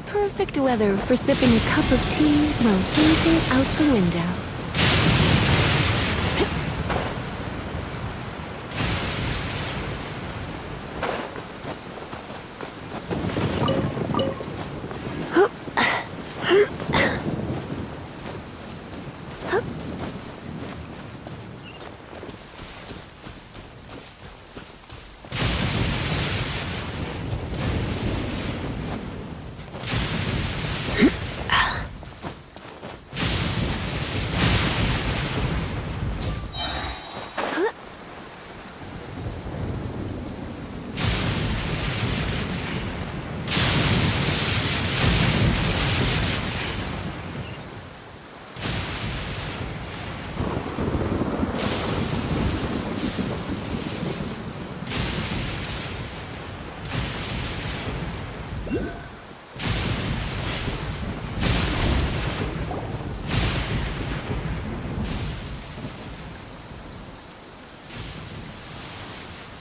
Perfect weather for sipping a cup of tea while gazing out the window.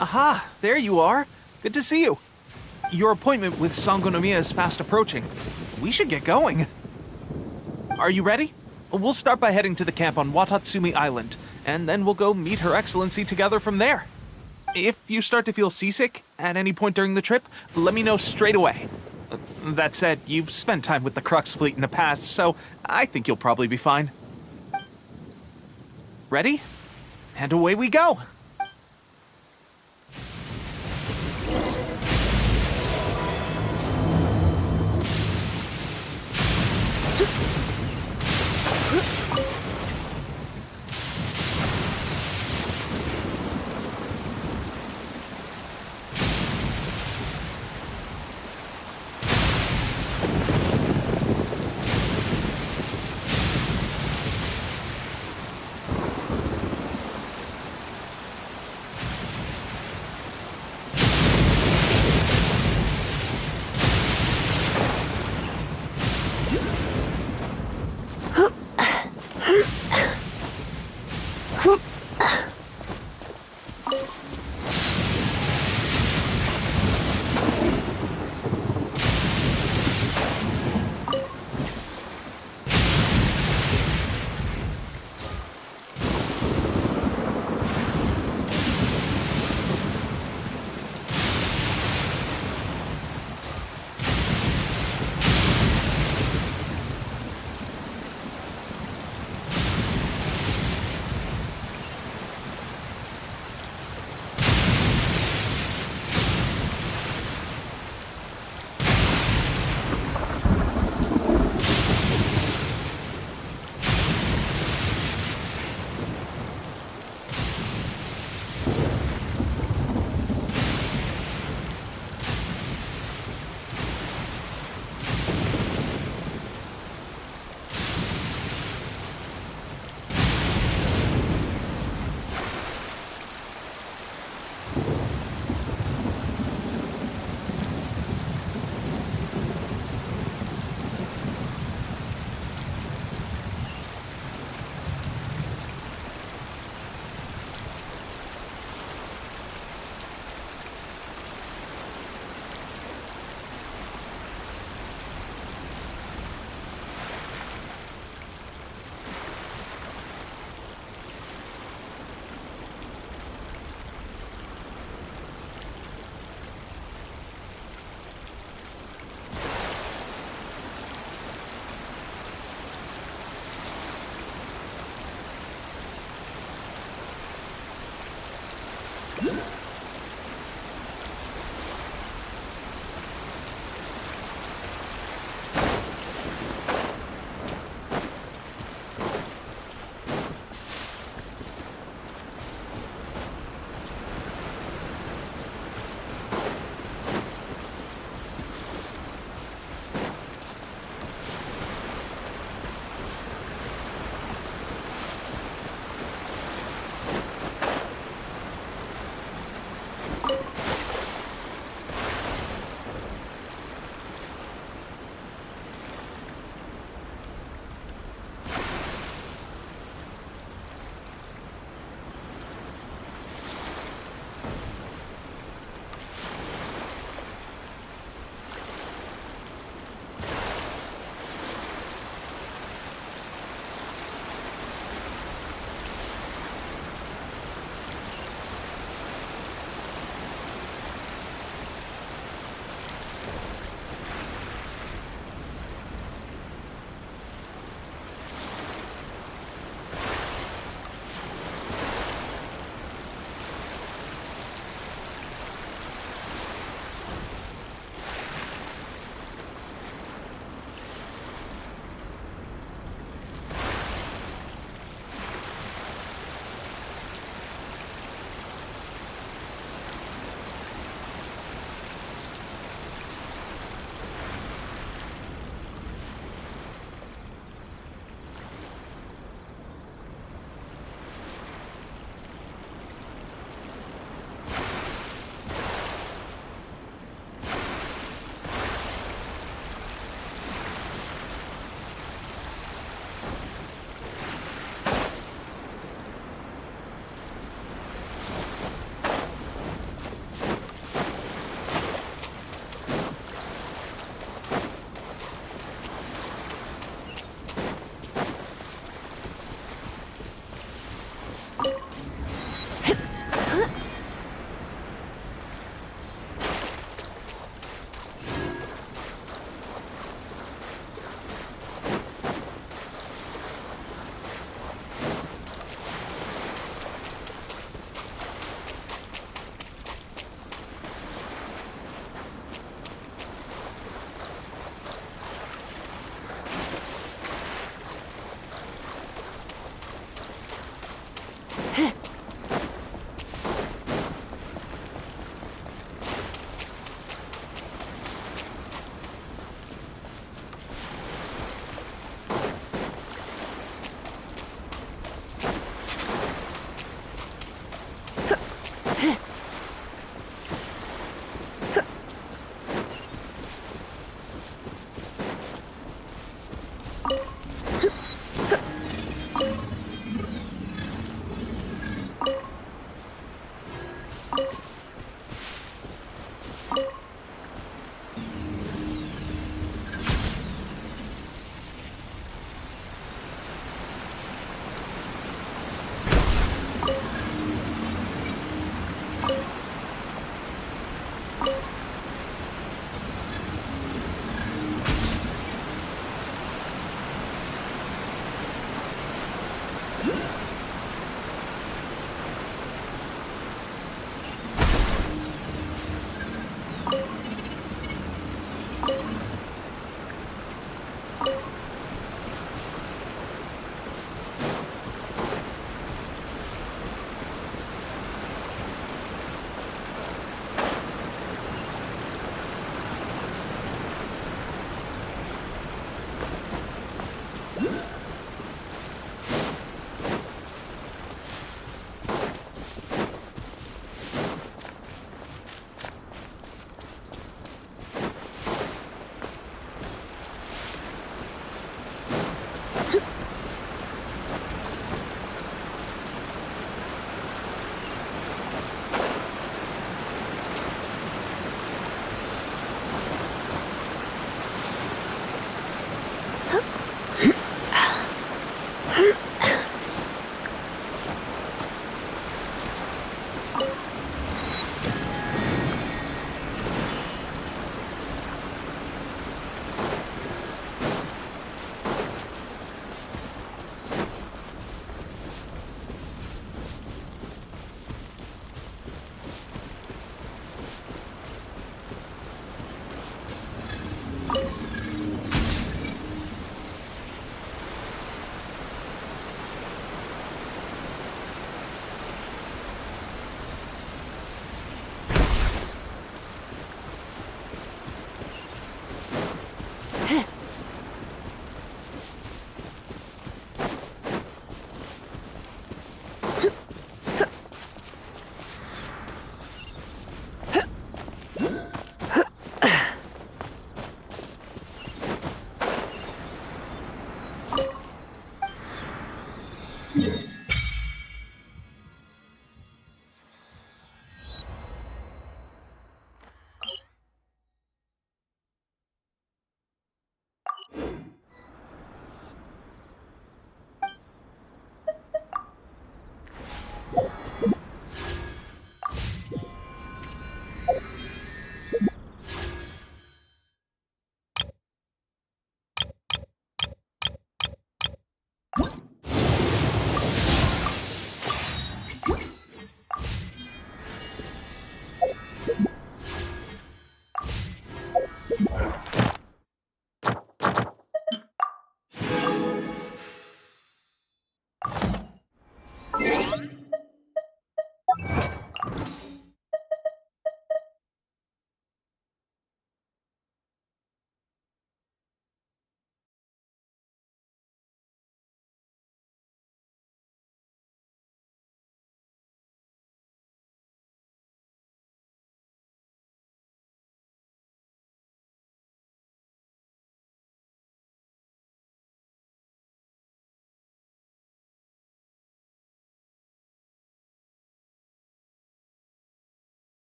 Aha! There you are! Good to see you! Your appointment with Sangonomiya is fast approaching. We should get going. Are you ready? We'll start by heading to the camp on Watatsumi Island, and then we'll go meet Her Excellency together from there. If you start to feel seasick at any point during the trip, let me know straight away. That said, you've spent time with the Crux fleet in the past, so I think you'll probably be fine. Ready? And away we go!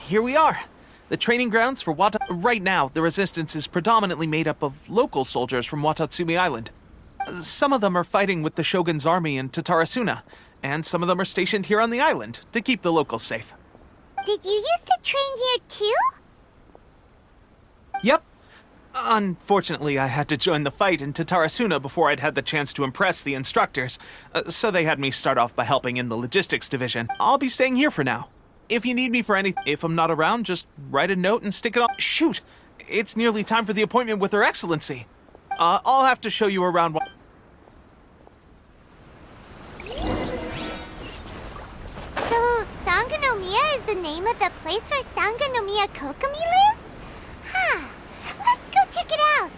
Here we are. The training grounds for Wata. Right now, the resistance is predominantly made up of local soldiers from Watatsumi Island. Some of them are fighting with the Shogun's army in Tatarasuna, and some of them are stationed here on the island to keep the locals safe. Did you used to train here too? Yep. Unfortunately, I had to join the fight in Tatarasuna before I'd had the chance to impress the instructors, so they had me start off by helping in the logistics division. I'll be staying here for now. If you need me for anything, if I'm not around, just write a note and stick it on. Shoot! It's nearly time for the appointment with Her Excellency. I'll have to show you around. So, Sangonomiya is the name of the place where Sangonomiya Kokomi lives? Huh. Let's go check it out.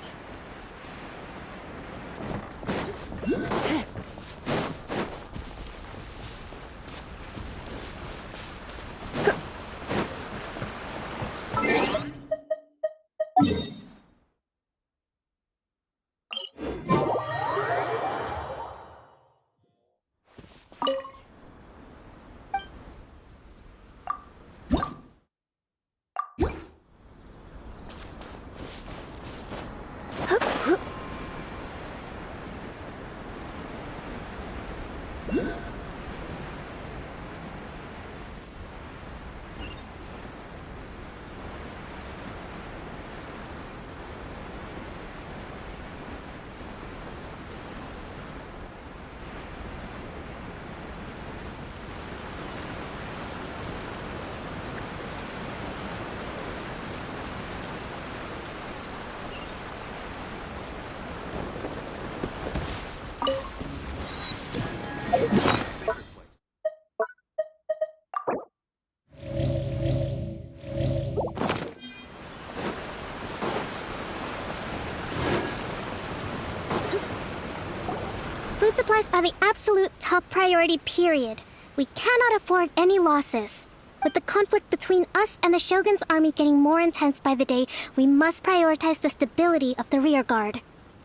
Food supplies are the absolute top priority, period. We cannot afford any losses. With the conflict between us and the Shogun's army getting more intense by the day, we must prioritize the stability of the rear guard.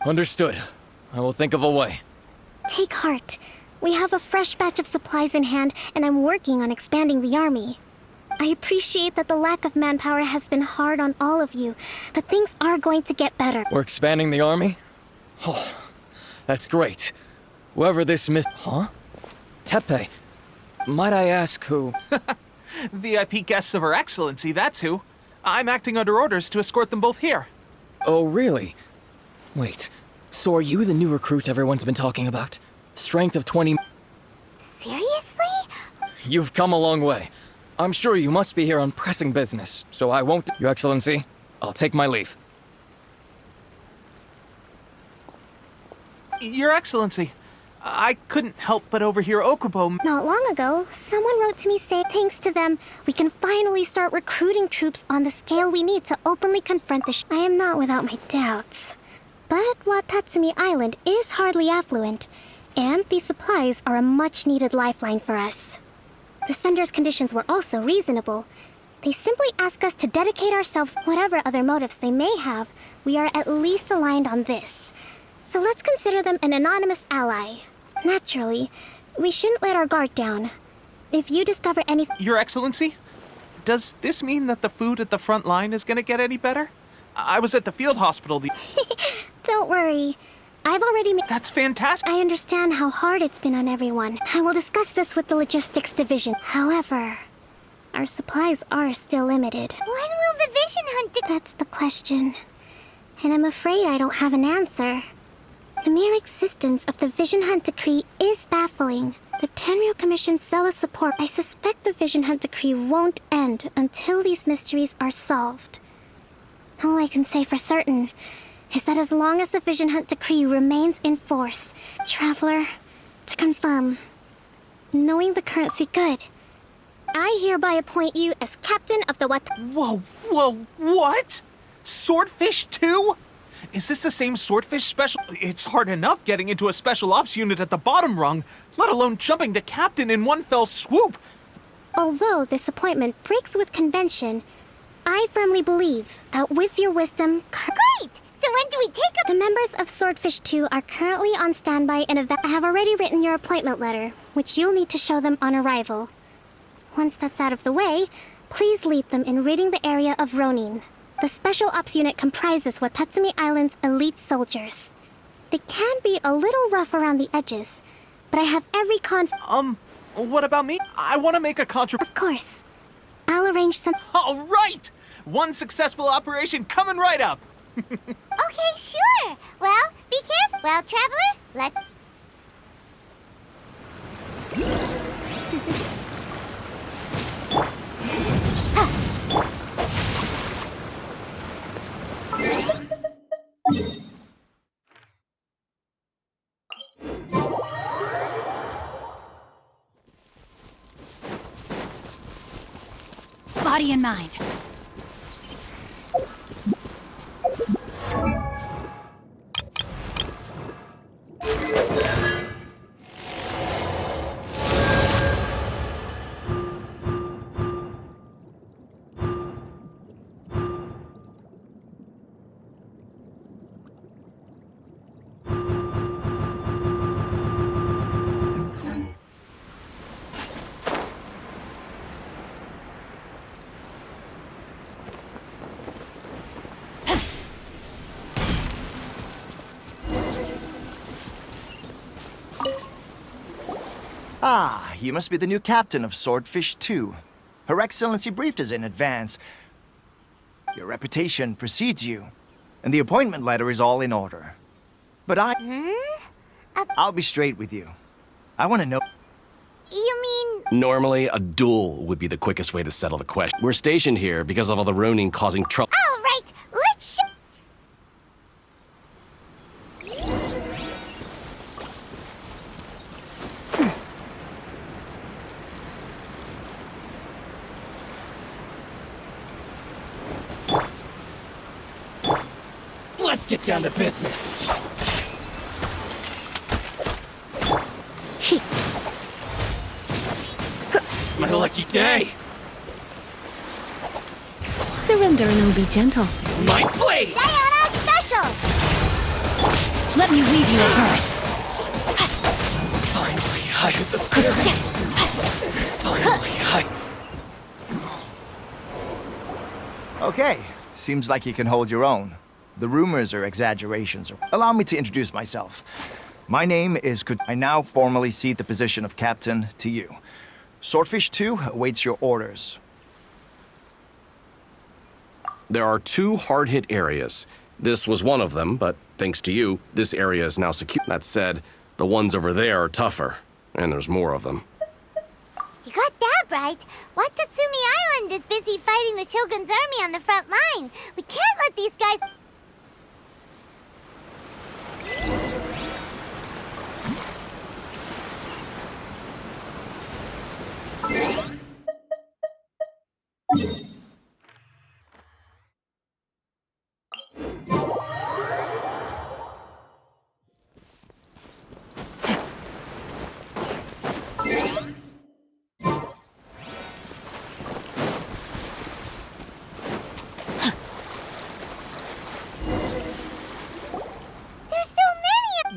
Understood. I will think of a way. Take heart. We have a fresh batch of supplies in hand, and I'm working on expanding the army. I appreciate that the lack of manpower has been hard on all of you, but things are going to get better. We're expanding the army? Oh, that's great. Whoever this Huh? Tepe. Might I ask who? VIP guests of Her Excellency, that's who. I'm acting under orders to escort them both here. Oh, really? Wait, so are you the new recruit everyone's been talking about? Strength of 20... Seriously? You've come a long way. I'm sure you must be here on pressing business, so I won't... Your Excellency, I'll take my leave. Your Excellency, I couldn't help but overhear Okubo... Not long ago, someone wrote to me saying thanks to them, we can finally start recruiting troops on the scale we need to openly confront the I am not without my doubts. But Watatsumi Island is hardly affluent, and these supplies are a much-needed lifeline for us. The sender's conditions were also reasonable. They simply ask us to dedicate ourselves, whatever other motives they may have, we are at least aligned on this. So let's consider them an anonymous ally. Naturally, we shouldn't let our guard down. If you discover anything... Your Excellency, does this mean that the food at the front line is gonna get any better? I was at the field hospital Don't worry. I've already made... That's fantastic! I understand how hard it's been on everyone. I will discuss this with the logistics division. However, our supplies are still limited. When will the Vision Hunt... That's the question. And I'm afraid I don't have an answer. The mere existence of the Vision Hunt Decree is baffling. The Tenryou Commission's zealous support. I suspect the Vision Hunt Decree won't end until these mysteries are solved. All I can say for certain is that as long as the Vision Hunt Decree remains in force, Traveler, to confirm, knowing the current good, I hereby appoint you as captain of the Whoa, what? Swordfish too? Is this the same swordfish special? It's hard enough getting into a special ops unit at the bottom rung, let alone jumping to captain in one fell swoop. Although this appointment breaks with convention, I firmly believe that with your wisdom, Great! So when do we take up? the members of Swordfish 2 are currently on standby in I have already written your appointment letter, which you'll need to show them on arrival. Once that's out of the way, please lead them in ridding the area of Ronin. The Special Ops unit comprises Watatsumi Island's elite soldiers. They can be a little rough around the edges, but I have every What about me? I want to make a Of course. I'll arrange some. All right! One successful operation coming right up! Okay, sure. Well, be careful. Well, traveler, let. Body and mind. Ah, you must be the new captain of Swordfish 2. Her Excellency briefed us in advance. Your reputation precedes you, and the appointment letter is all in order. But I'll be straight with you. I want to know... You mean... Normally, a duel would be the quickest way to settle the question. We're stationed here because of all the Ronin causing trouble. All right, let's show... Let's get down to business. My lucky day. Surrender and I'll be gentle. My blade! Sayonara special! Let me weave you a verse. Finally, I hit the fury. Finally, Okay, seems like you can hold your own. The rumors are exaggerations. Allow me to introduce myself. My name is I now formally cede the position of captain to you. Swordfish 2 awaits your orders. There are 2 hard-hit areas. This was one of them, but thanks to you, this area is now secure. That said, the ones over there are tougher, and there's more of them. You got that right. Watatsumi Island is busy fighting the Shogun's army on the front line. We can't let these guys...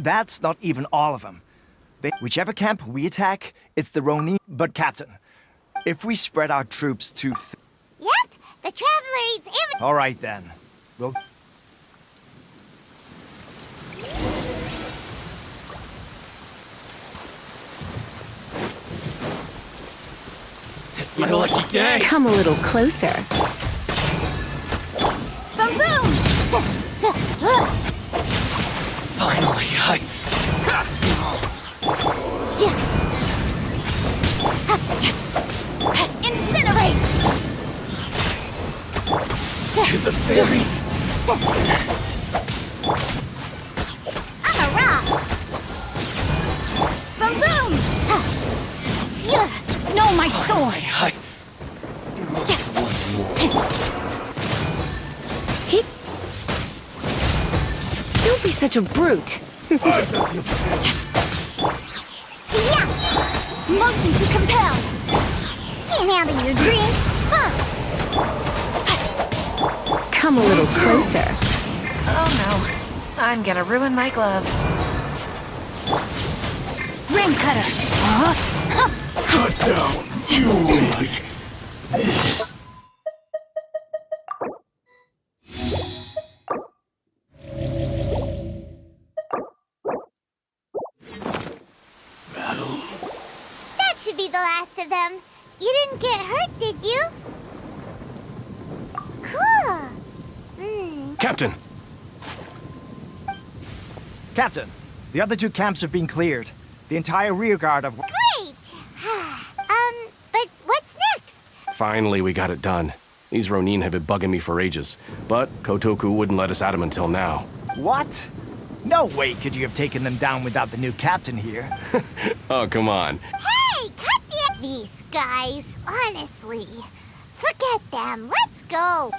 That's not even all of them. Whichever camp we attack, it's the Ronin. But Captain, if we spread our troops too Yep, the traveler eats All right then. We'll... It's my lucky day. Come a little closer. Boom, boom! Finally, Incinerate! to the fury. I'm a rock! Boom, boom! No, my sword! be such a brute. Yeah! Motion to compel! Can't handle your dream, huh? Come a little closer. Oh no. I'm gonna ruin my gloves. Ring cutter. Cut down, doin. That should be the last of them. You didn't get hurt, did you? Cool. Captain! Captain, the other two camps have been cleared. The entire rear guard of... Great! But what's next? Finally, we got it done. These Ronin have been bugging me for ages, but Kotoku wouldn't let us at him until now. What? No way could you have taken them down without the new captain here. Oh, come on. Hey, cut these guys, honestly. Forget them. Let's go.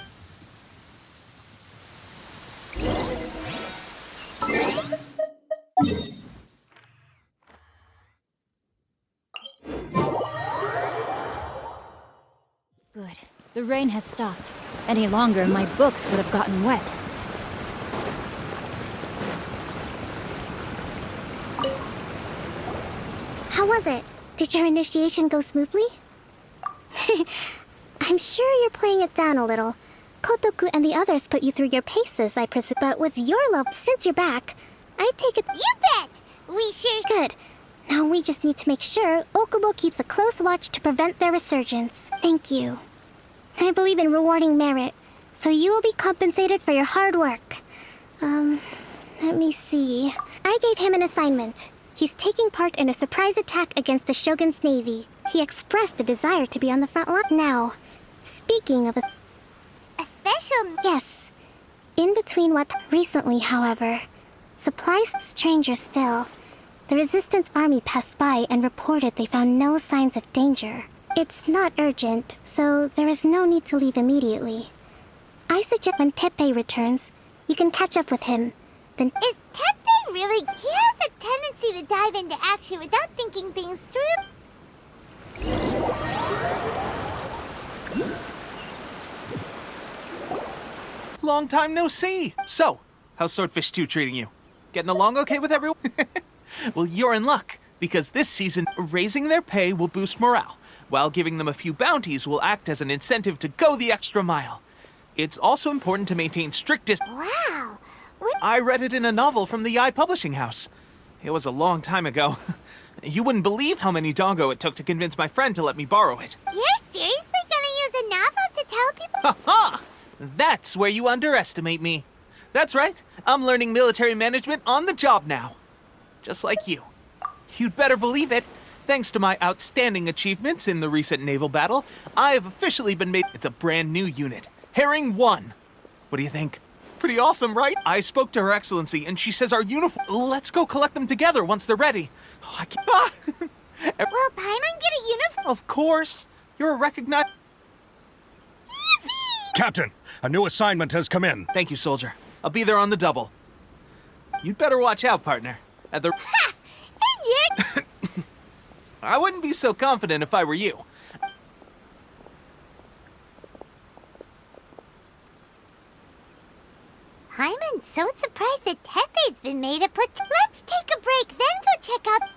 Good. The rain has stopped. Any longer, and my books would have gotten wet. How was it? Did your initiation go smoothly? I'm sure you're playing it down a little. Kotoku and the others put you through your paces, I presume. But with your love, since you're back, I take it... You bet. We sure... Good. Now we just need to make sure Okubo keeps a close watch to prevent their resurgence. Thank you. I believe in rewarding merit, so you will be compensated for your hard work. Let me see. I gave him an assignment. He's taking part in a surprise attack against the Shogun's navy. He expressed a desire to be on the front line. Now, speaking of A special... Yes. In between what... Recently, however, supplies... Stranger still. The Resistance army passed by and reported they found no signs of danger. It's not urgent, so there is no need to leave immediately. I suggest when Teppei returns, you can catch up with him. Then... Is Teppei really... He has a tendency to dive into action without thinking things through. Long time no see. So, how's Swordfish 2 treating you? Getting along okay with everyone? Well, you're in luck, because this season, raising their pay will boost morale, while giving them a few bounties will act as an incentive to go the extra mile. It's also important to maintain strict Wow. I read it in a novel from the Yae Publishing House. It was a long time ago. You wouldn't believe how many dongo it took to convince my friend to let me borrow it. You're seriously gonna use a novel to tell people? Ha ha! That's where you underestimate me. That's right. I'm learning military management on the job now. Just like you. You'd better believe it. Thanks to my outstanding achievements in the recent naval battle, I have officially been made... It's a brand new unit. Herring 1. What do you think? Pretty awesome, right? I spoke to Her Excellency, and she says our uniform... Let's go collect them together once they're ready. Oh, I can't... Will Paimon get a uniform? Of course. You're a recognized... Captain, a new assignment has come in. Thank you, soldier. I'll be there on the double. You'd better watch out, partner. At the... Ha! And you're... I wouldn't be so confident if I were you. Paimon's so surprised that Teppei's been made a put... Let's take a break, then go check out...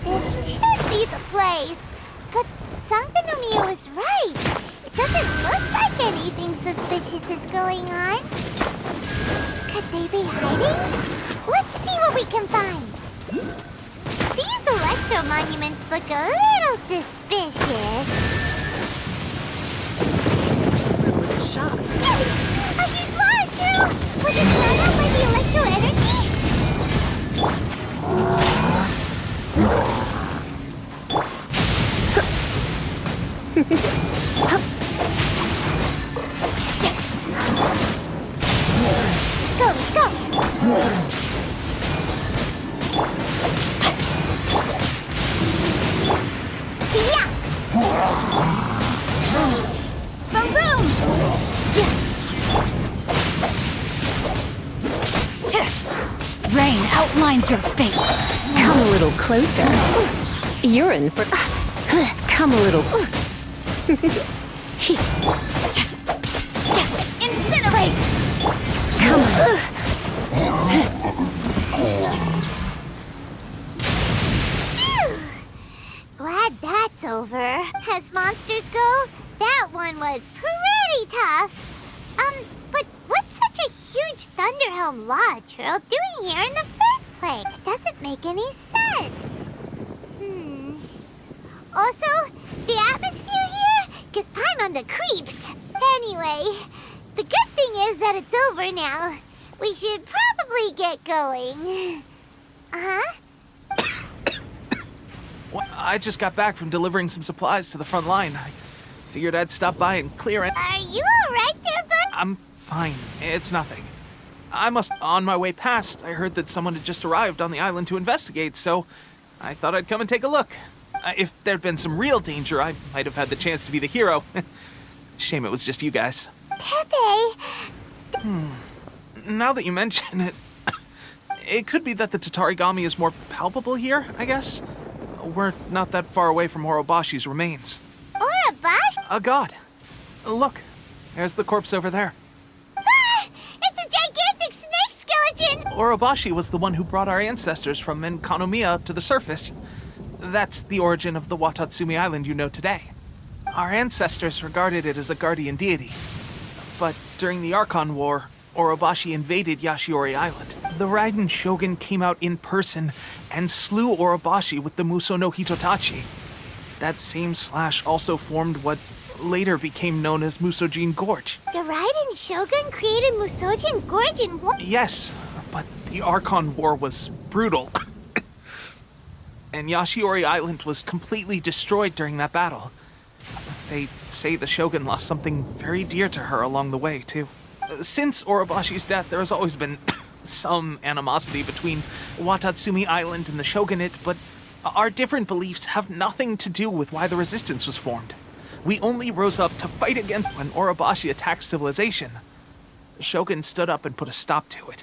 This should be the place. But Sangonomiya was right. It doesn't look like anything suspicious is going on. Could they be hiding? Let's see what we can find. These electro monuments look a little suspicious. Yes! A huge launcher! Was it burned out by the electro energy? Let's go! Yeah! Boom boom! Rain outlines your fate. Come a little closer. You're in for... Come a little... Incinerate! Come on. Phew. Glad that's over. As monsters go, that one was pretty tough. But what's such a huge Thunderhelm Lodge Earl doing here in the first place? It doesn't make any sense. Also, the atmosphere here gives I'm on the creeps. Anyway, the good thing is that it's over now. We should probably get going. Uh-huh. Well, I just got back from delivering some supplies to the front line. I figured I'd stop by and clear it. Are you alright there, bud? I'm fine. It's nothing. On my way past, I heard that someone had just arrived on the island to investigate, so I thought I'd come and take a look. If there'd been some real danger, I might have had the chance to be the hero. Shame it was just you guys. Pepe! Now that you mention it, it could be that the Tatarigami is more palpable here, I guess. We're not that far away from Orobashi's remains. Orobashi? A god. Look, there's the corpse over there. Ah! It's a gigantic snake skeleton! Orobashi was the one who brought our ancestors from Enkanomiya to the surface. That's the origin of the Watatsumi Island you know today. Our ancestors regarded it as a guardian deity. But during the Archon War, Orobashi invaded Yashiori Island. The Raiden Shogun came out in person and slew Orobashi with the Muso no Hitotachi. That same slash also formed what later became known as Musojin Gorge. The Raiden Shogun created Musojin Gorge in what? Yes, but the Archon War was brutal. And Yashiori Island was completely destroyed during that battle. They say the Shogun lost something very dear to her along the way, too. Since Orobashi's death, there has always been some animosity between Watatsumi Island and the Shogunate, but our different beliefs have nothing to do with why the resistance was formed. We only rose up to fight against when Orobashi attacked civilization. The Shogun stood up and put a stop to it.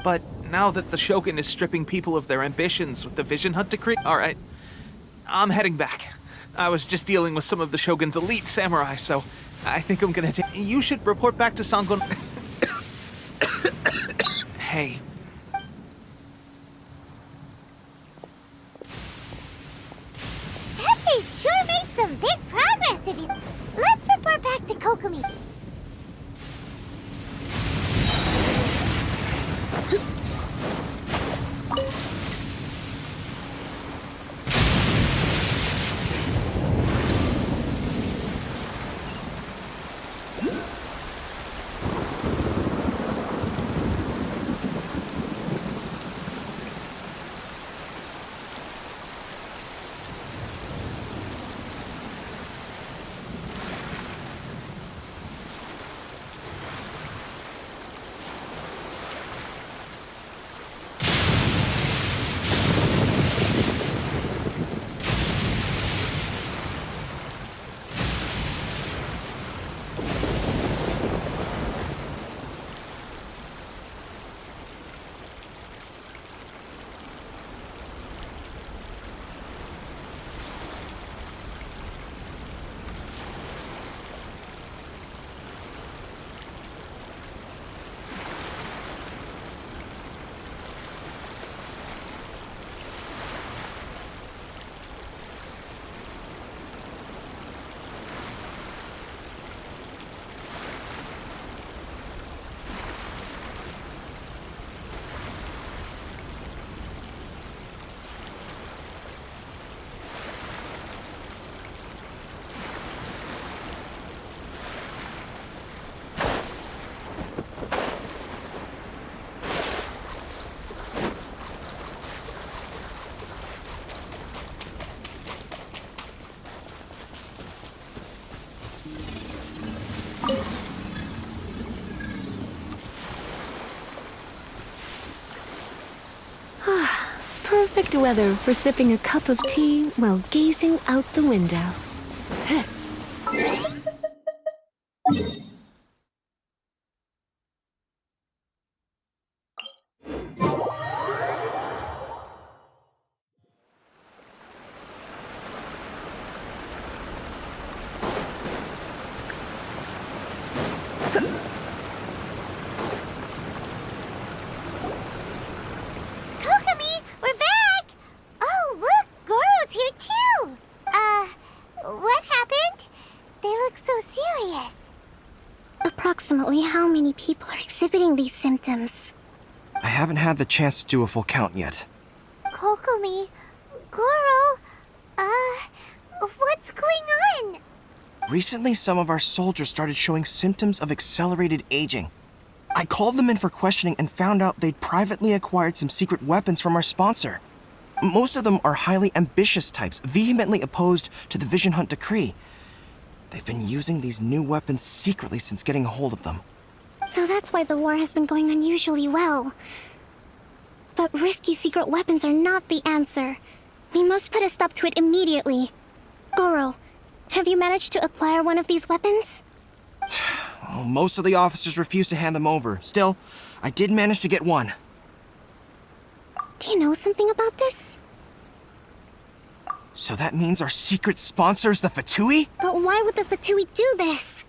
But now that the Shogun is stripping people of their ambitions with the Vision Hunt decree, alright, I'm heading back. I was just dealing with some of the Shogun's elite samurai, so I think I'm gonna take... You should report back to Sangon... Hey. Pepe sure made some big progress if he's... Let's report back to Kokumi. perfect weather for sipping a cup of tea while gazing out the window. Kokomi, we're back! Oh, look, Goro's here too! What happened? They look so serious. Approximately how many people are exhibiting these symptoms? I haven't had the chance to do a full count yet. Kokomi, Goro, what's going on? Recently, some of our soldiers started showing symptoms of accelerated aging. I called them in for questioning and found out they'd privately acquired some secret weapons from our sponsor. Most of them are highly ambitious types, vehemently opposed to the Vision Hunt decree. They've been using these new weapons secretly since getting a hold of them. So that's why the war has been going unusually well. But risky secret weapons are not the answer. We must put a stop to it immediately. Goro, have you managed to acquire one of these weapons? Well, most of the officers refused to hand them over. Still, I did manage to get one. Do you know something about this? So that means our secret sponsor is the Fatui? But why would the Fatui do this?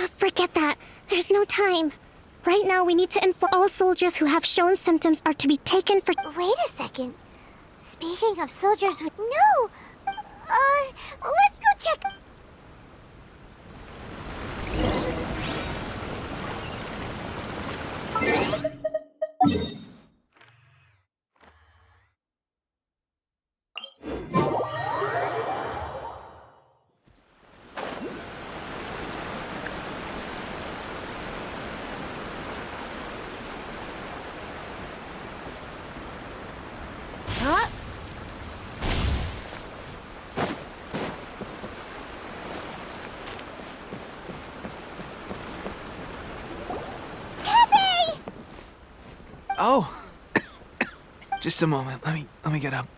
Forget that. There's no time. Right now, we need to inform all soldiers who have shown symptoms are to be taken for... Wait a second. Speaking of soldiers with... No! Let's go check... Huh? Pepe! Oh, just a moment. Let me get up.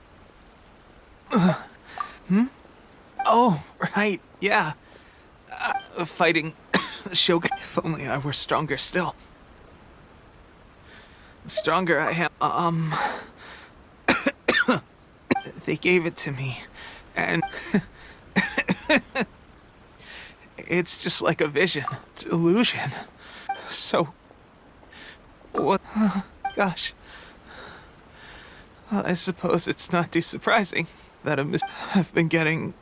Oh, right. Yeah. Fighting the Shogun. If only I were stronger still. The stronger I am. They gave it to me, and it's just like a vision. It's illusion. So, what? Gosh. Well, I suppose it's not too surprising that I've been getting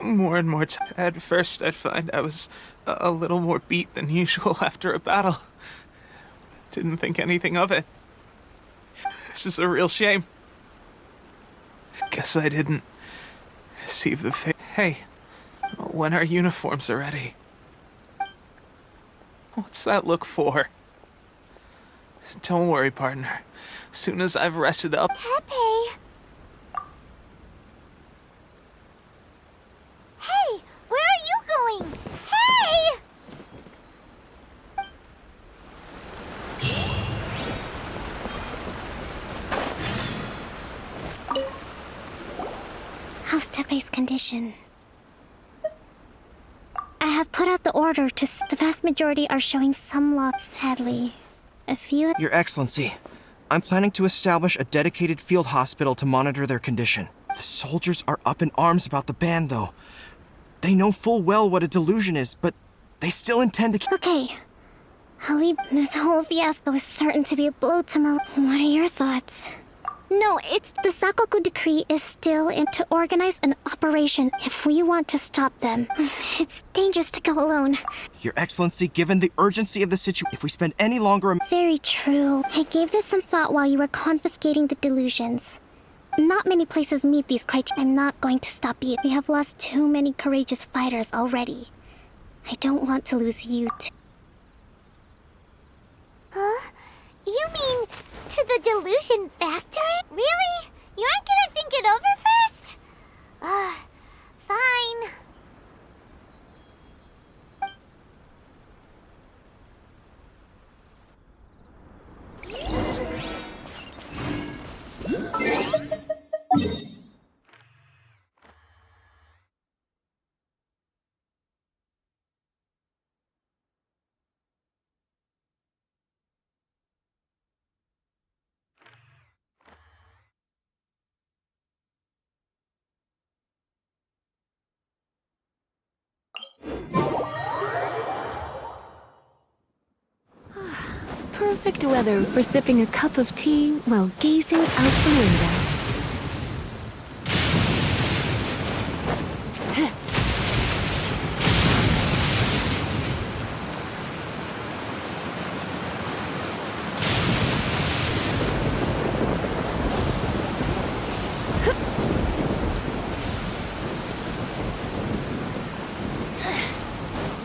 more and more. At first, I'd find I was a little more beat than usual after a battle. Didn't think anything of it. This is a real shame. Guess I didn't receive the Hey, when our uniforms are ready. What's that look for? Don't worry, partner. Soon as I've rested up... Pepe! Hey! Where are you going? Hey! How's Tepe's condition? I have put out the order to... The vast majority are showing some loss, sadly. A few... Your Excellency, I'm planning to establish a dedicated field hospital to monitor their condition. The soldiers are up in arms about the ban, though. They know full well what a delusion is, but they still intend to... Okay. I'll leave. This whole fiasco is certain to be a blow to What are your thoughts? No, it's the Sakoku decree is still in to organize an operation if we want to stop them. It's dangerous to go alone. Your Excellency, given the urgency of the situation, if we spend any longer... Very true. I gave this some thought while you were confiscating the delusions. Not many places meet these criteria. I'm not going to stop you. We have lost too many courageous fighters already. I don't want to lose you too. Huh? You mean to the delusion factory? Really? You aren't gonna think it over first? Fine. Perfect weather for sipping a cup of tea while gazing out the window.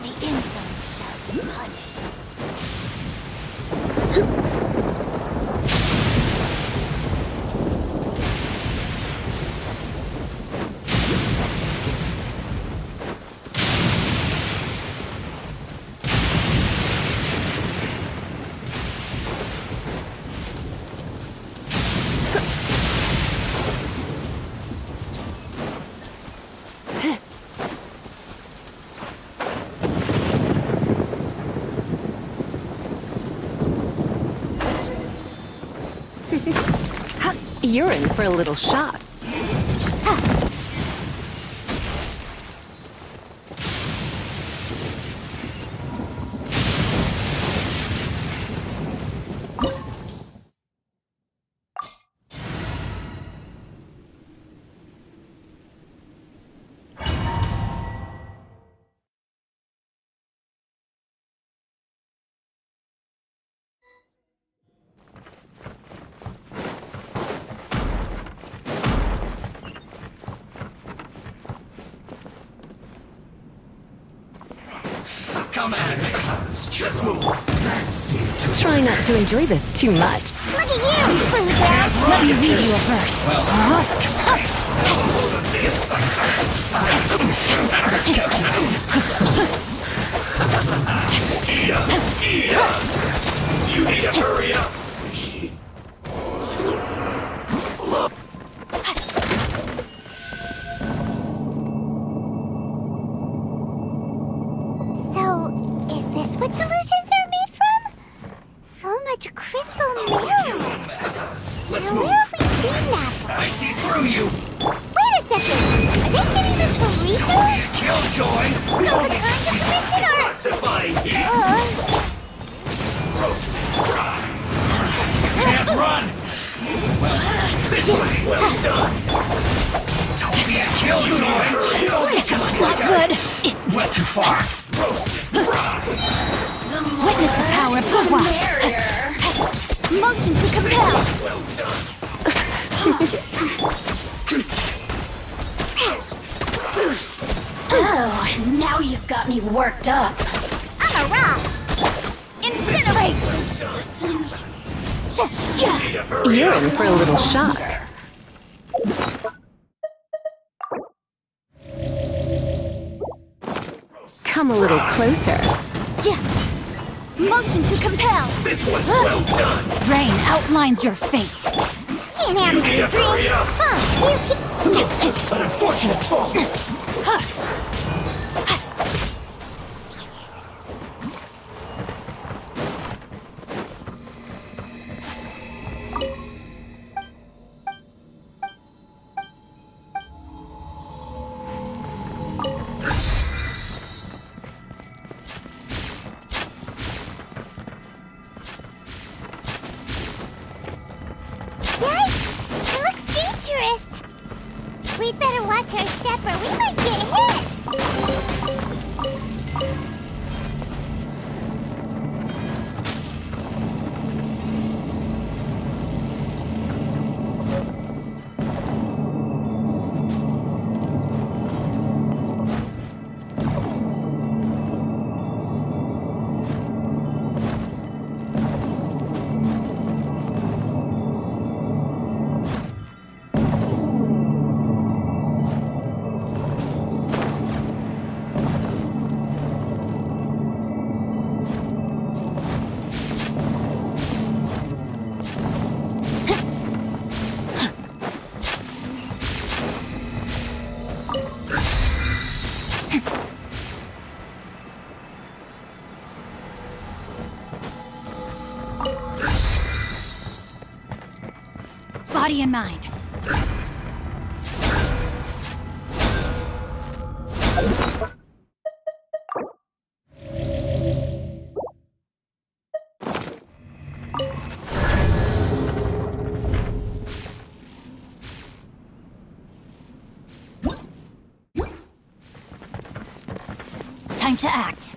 The insolent shall be punished. You're in for a little shock. Try not to enjoy this too much. Look at you, Boo Let me read you a verse. You need to hurry up! So, is this what delusions are made from? So much crystal mirror. Let's Now, move! where have we seen that? I see through you! Wait a second! Are they getting this from retail? Killjoy! So the kind of mission or... Toxifying heat! Roast and fry! Can't run! Well, this was well done! Don't be a killjoy! You don't just Not good. went too far! Roast and fry! Witness the power of good walk. Motion to compel. Well done! Oh, now you've got me worked up. I'm a rock! Incinerate! You're in for a little shock. Come a little closer. Motion to compel. This was well done! Rain outlines your fate. Can't have You me need to hurry up! Huh, An unfortunate fault! Guys, it looks dangerous. We'd better watch our step or we might get hit. Body and mind. time to act.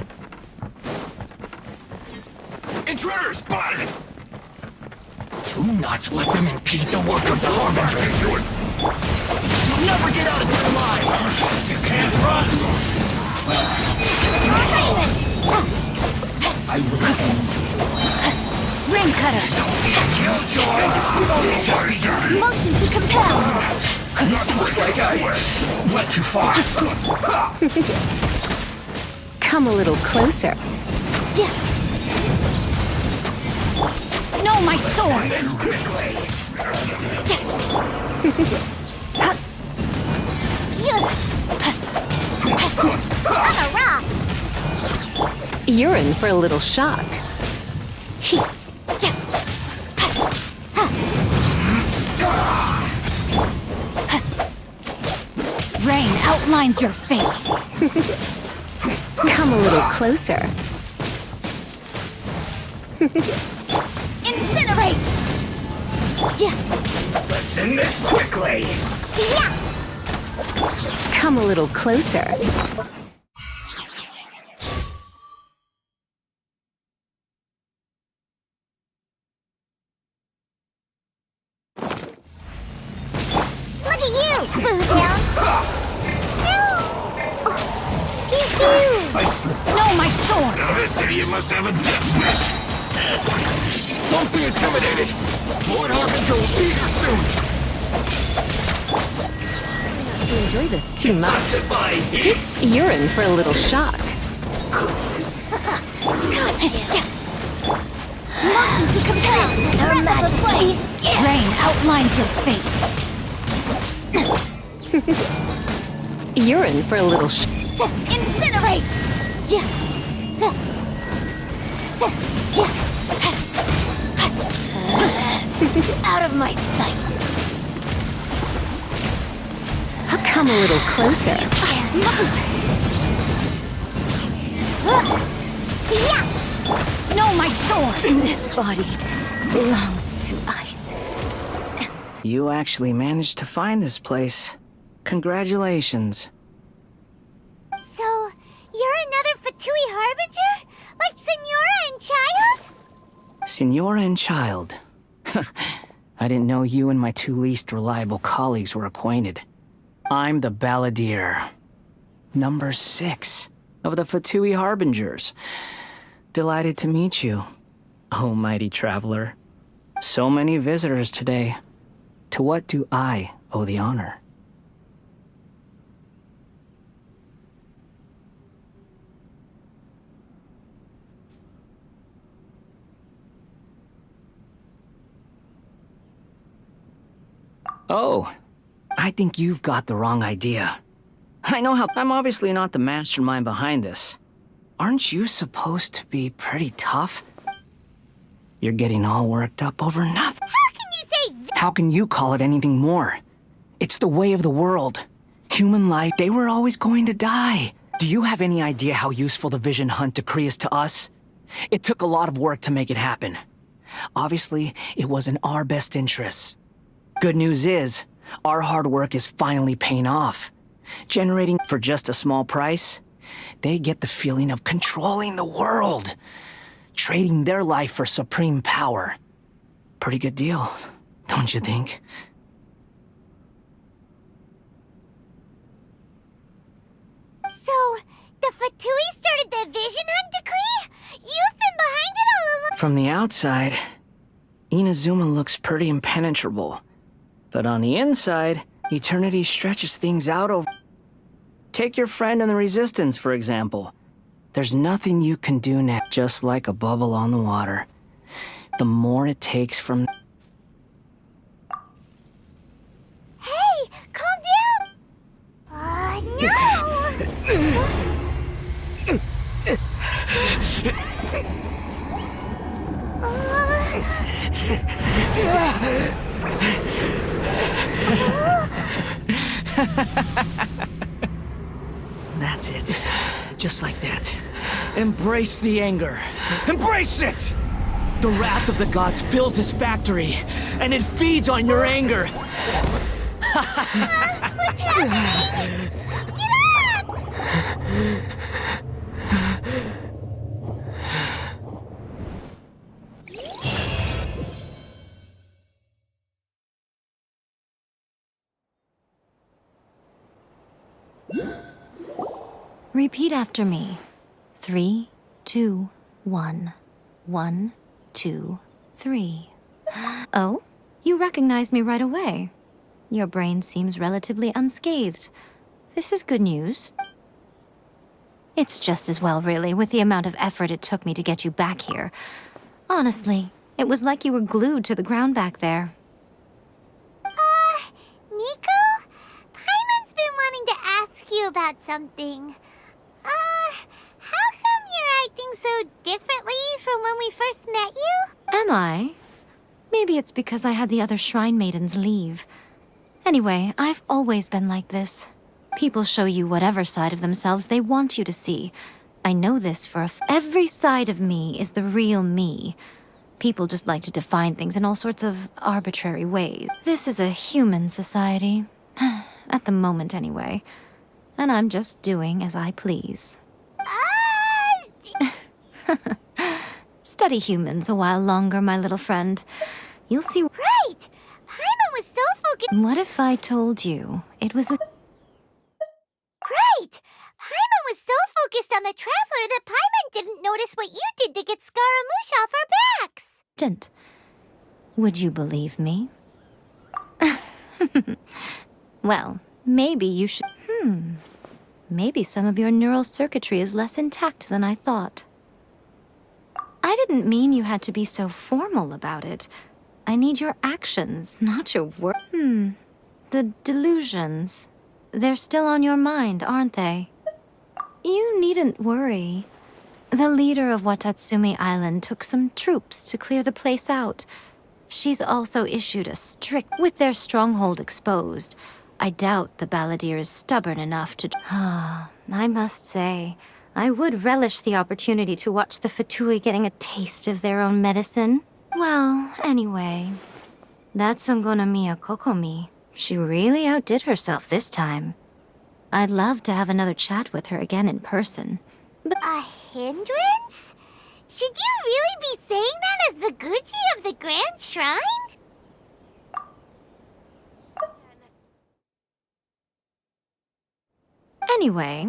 Intruder spotted! Do not let them impede the work of the Harbingers. You'll never get out of here alive! You can't run! I will. Ring cutter. Motion to compel. Looks like I went too far. Come a little closer. No, my sword. This quickly. On a rock! You're in for a little shock. Rain outlines your fate. Come a little closer. Incinerate! Let's end this quickly. Come a little closer. Look at you, Foodhound! I slipped. No, my sword! This idiot must have a death wish. Don't be intimidated. Lord Harbinger will be here soon. You enjoy this too much. Not to my heat. You're in for a little shock. Motion to compel! Her Majesty! Rain outlines your fate. You're in for a little Incinerate! Out of my sight. Come a little closer. No, my sword! This body belongs to ice. You actually managed to find this place. Congratulations. So, you're another Fatui Harbinger? Like Senora and Child? Senora and Child. I didn't know you and my two least reliable colleagues were acquainted. I'm the Balladeer. Number 6 of the Fatui Harbingers. Delighted to meet you, oh mighty traveler. So many visitors today. To what do I owe the honor? Oh, I think you've got the wrong idea. I know how. I'm obviously not the mastermind behind this. Aren't you supposed to be pretty tough? You're getting all worked up over nothing. How can you say that? How can you call it anything more? It's the way of the world. Human life, they were always going to die. Do you have any idea how useful the Vision Hunt decree is to us? It took a lot of work to make it happen. Obviously, it was in our best interests. Good news is, our hard work is finally paying off. Generating for just a small price, they get the feeling of controlling the world. Trading their life for supreme power. Pretty good deal, don't you think? So, the Fatui started the Vision Hunt decree? You've been behind it all along? From the outside, Inazuma looks pretty impenetrable. But on the inside, Eternity stretches things out over... Take your friend in the Resistance, for example. There's nothing you can do now, just like a bubble on the water. The more it takes from... Hey, calm down! No! That's it. Just like that. Embrace the anger. Embrace it! The wrath of the gods fills this factory, and it feeds on your anger. What's happening? Get up! Repeat after me. 3, 2, 1. 1, 2, 3. Oh, you recognized me right away. Your brain seems relatively unscathed. This is good news. It's just as well, really, with the amount of effort it took me to get you back here. Honestly, it was like you were glued to the ground back there. Nico? Paimon's been wanting to ask you about something. How come you're acting so differently from when we first met you? Am I? Maybe it's because I had the other Shrine Maidens leave. Anyway, I've always been like this. People show you whatever side of themselves they want you to see. I know this for every side of me is the real me. People just like to define things in all sorts of arbitrary ways. This is a human society. At the moment, anyway. And I'm just doing as I please. Study humans a while longer, my little friend. You'll see. Right! Paimon was so focused. What if I told you it was a... Right! Paimon was so focused on the Traveler that Paimon didn't notice what you did to get Scaramouche off our backs. Didn't. Would you believe me? Well, maybe you should... Maybe some of your neural circuitry is less intact than I thought. I didn't mean you had to be so formal about it. I need your actions, not your words. The delusions. They're still on your mind, aren't they? You needn't worry. The leader of Watatsumi Island took some troops to clear the place out. She's also issued a strict... With their stronghold exposed, I doubt the Balladeer is stubborn enough to... I must say, I would relish the opportunity to watch the Fatui getting a taste of their own medicine. Well, anyway, that Songonomiya Kokomi, she really outdid herself this time. I'd love to have another chat with her again in person. But A hindrance? Should you really be saying that as the Gucci of the Grand Shrine? anyway,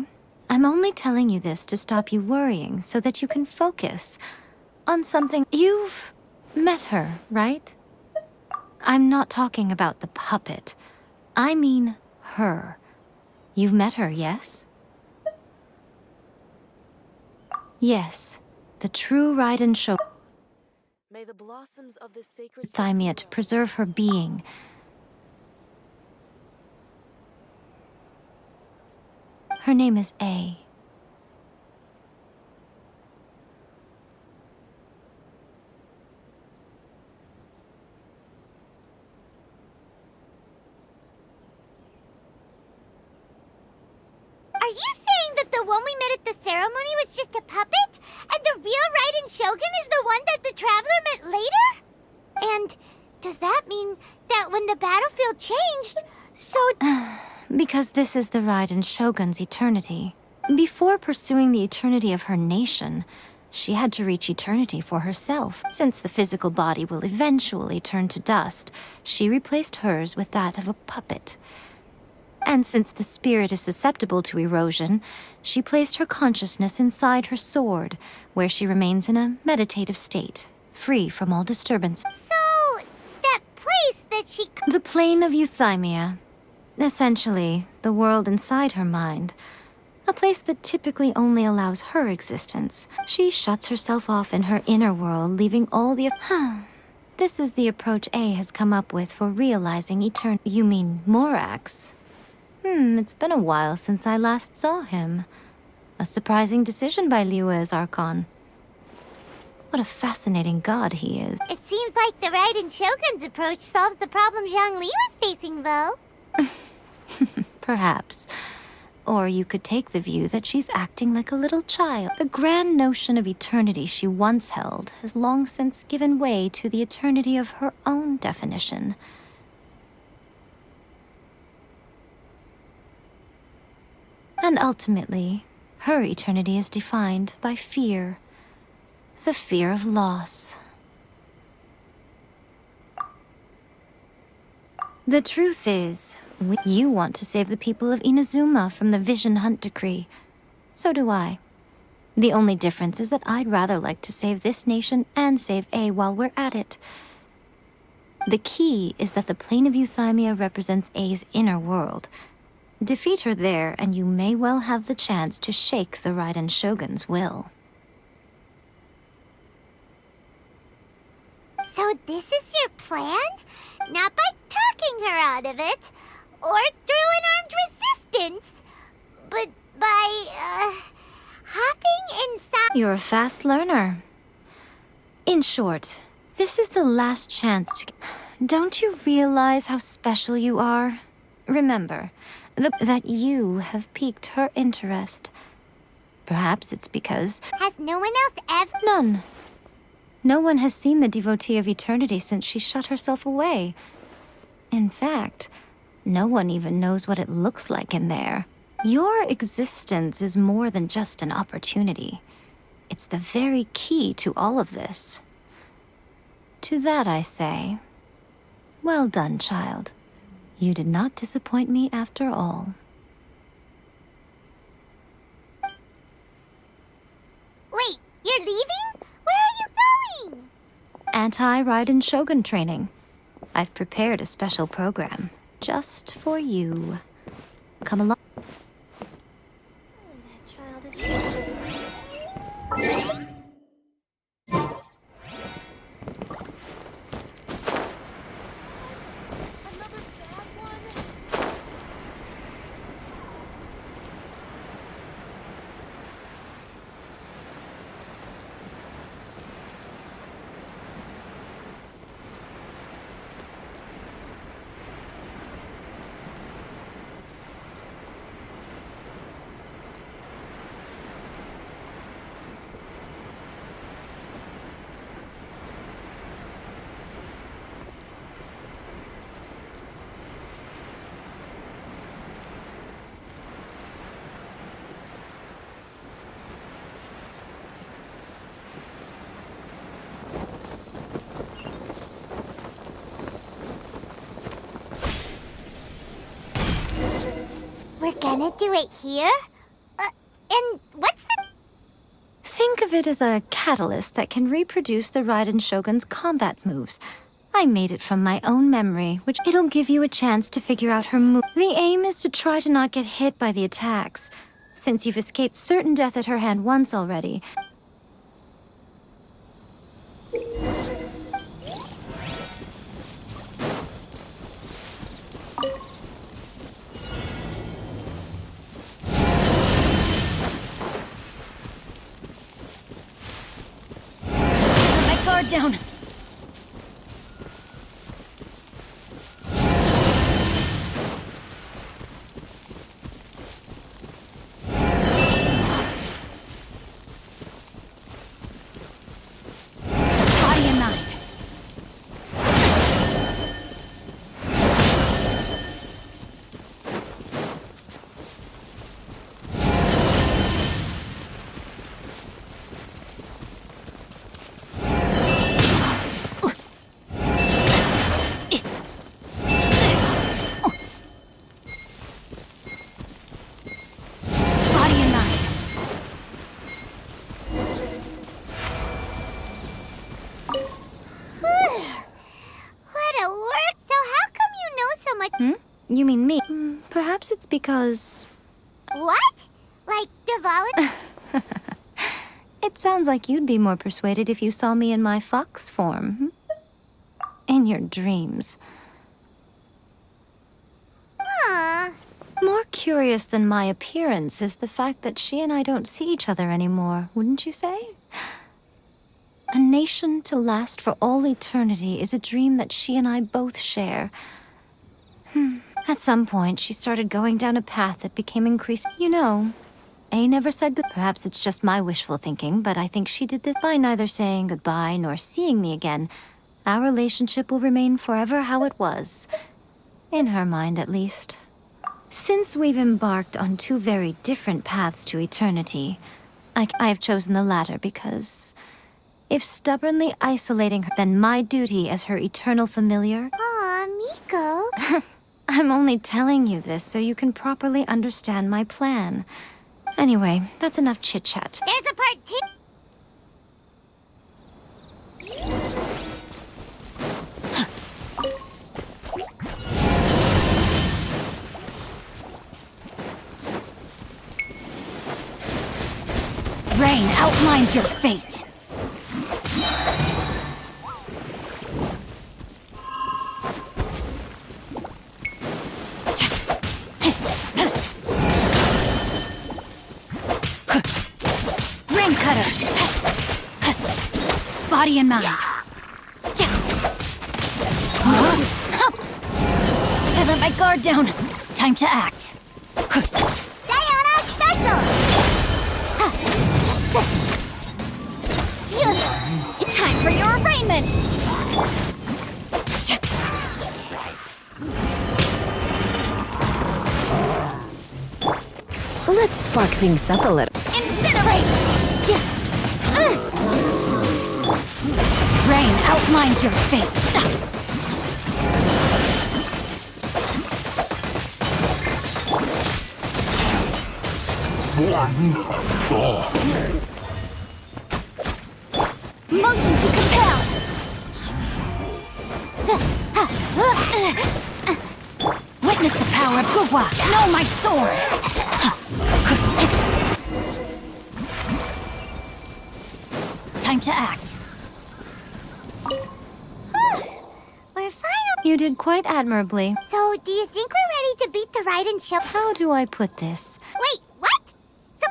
I'm only telling you this to stop you worrying so that you can focus on something. You've met her, right? I'm not talking about the puppet. I mean her. You've met her, yes? Yes, the true Raiden Show. May the blossoms of this sacred Thymia to preserve her being. Her name is A. Are you saying that the one we met at the ceremony was just a puppet? And the real Raiden Shogun is the one that the Traveler met later? And does that mean that when the battlefield changed, so... Because this is the Raiden Shogun's eternity. Before pursuing the eternity of her nation, she had to reach eternity for herself. Since the physical body will eventually turn to dust, she replaced hers with that of a puppet. And since the spirit is susceptible to erosion, she placed her consciousness inside her sword, where she remains in a meditative state, free from all disturbance. So, that place that she... The plane of Euthymia. Essentially, the world inside her mind. A place that typically only allows her existence. She shuts herself off in her inner world, leaving all the... This is the approach A has come up with for realizing eternity. You mean Morax? It's been a while since I last saw him. A surprising decision by Liyue's Archon. What a fascinating god he is. It seems like the Raiden Shogun's approach solves the problem Zhang Li was facing, though. Perhaps. Or you could take the view that she's acting like a little child. The grand notion of eternity she once held has long since given way to the eternity of her own definition. And ultimately, her eternity is defined by fear. The fear of loss. The truth is, You want to save the people of Inazuma from the Vision Hunt decree. So do I. The only difference is that I'd rather like to save this nation and save A while we're at it. The key is that the plane of Euthymia represents A's inner world. Defeat her there, and you may well have the chance to shake the Raiden Shogun's will. So this is your plan? Not by talking her out of it, or through an armed resistance, but by, hopping inside. You're a fast learner. In short, this is the last chance to... Don't you realize how special you are? Remember, that you have piqued her interest. Perhaps it's because... Has no one else ever... None. No one has seen the devotee of eternity since she shut herself away. In fact, no one even knows what it looks like in there. Your existence is more than just an opportunity. It's the very key to all of this. To that I say, well done, child. You did not disappoint me after all. Wait, you're leaving? Where are you going? Anti-Raiden Shogun training. I've prepared a special program just for you. Come along. We're gonna do it here? And what's the... Think of it as a catalyst that can reproduce the Raiden Shogun's combat moves. I made it from my own memory, which it'll give you a chance to figure out her move. The aim is to try to not get hit by the attacks. Since you've escaped certain death at her hand once already, guard down. Body in 9. You mean me? Perhaps it's because... What? Like the It sounds like you'd be more persuaded if you saw me in my fox form. In your dreams. More curious than my appearance is the fact that she and I don't see each other anymore, wouldn't you say? A nation to last for all eternity is a dream that she and I both share. At some point, she started going down a path that became increasing. You know, A never said good. Perhaps it's just my wishful thinking, but I think she did this by neither saying goodbye nor seeing me again. Our relationship will remain forever how it was. In her mind, at least. Since we've embarked on two very different paths to eternity, I have chosen the latter because if stubbornly isolating her, then my duty as her eternal familiar... Aw, Miko. I'm only telling you this so you can properly understand my plan. Anyway, that's enough chit-chat. There's a part 2. Rain outlines your fate. Rain cutter. Body and mind. I let my guard down. Time to act. Diana Special! Time for your arraignment! Let's spark things up a little. Incinerate! Rain outlines your fate. Motion to compel! Witness the power of Gugwa! Know my sword! Time to act. We're final. You did quite admirably. So, do you think we're ready to beat the Raiden show? How do I put this? Wait, what? So,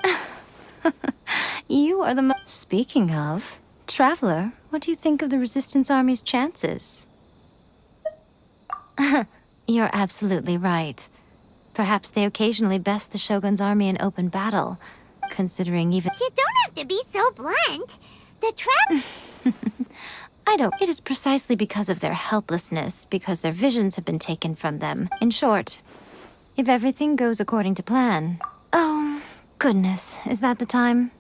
You are the Speaking of, Traveler, what do you think of the Resistance Army's chances? You're absolutely right. Perhaps they occasionally best the Shogun's army in open battle, considering even— you don't have to be so blunt. The trap. I don't. It is precisely because of their helplessness, because their visions have been taken from them. In short, if everything goes according to plan— Oh, goodness, is that the time?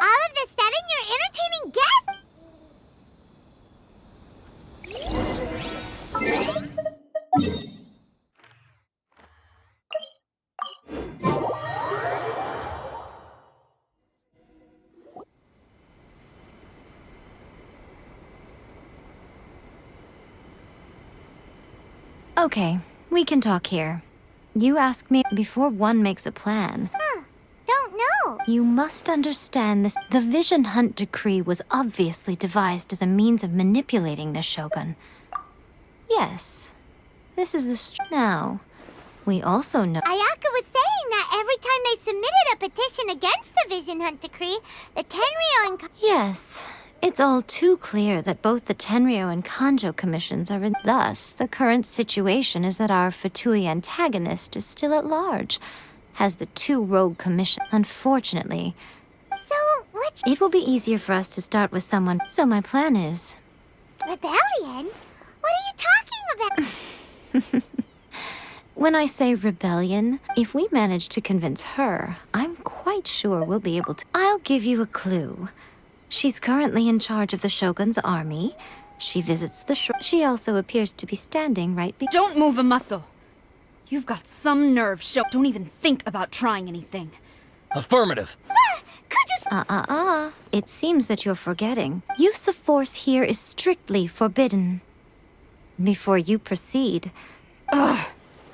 All of the sudden, you're entertaining guests. Okay, we can talk here. You asked me before one makes a plan. Don't know. You must understand this. The Vision Hunt Decree was obviously devised as a means of manipulating the Shogun. Yes, this is the now. We also know— Ayaka was saying that every time they submitted a petition against the Vision Hunt Decree, the Tenryo and... Yes, it's all too clear that both the Tenryo and Kanjo commissions are in— Thus, the current situation is that our Fatui antagonist is still at large, has the two rogue commissions. Unfortunately, So, what's... it will be easier for us to start with someone. So my plan is— rebellion? What are you talking about? When I say rebellion, if we manage to convince her, I'm quite sure we'll be able to— I'll give you a clue. She's currently in charge of the Shogun's army. She visits the she also appears to be standing right be— Don't move a muscle. You've got some nerve, Don't even think about trying anything. Affirmative. It seems that you're forgetting. Use of force here is strictly forbidden. Before you proceed—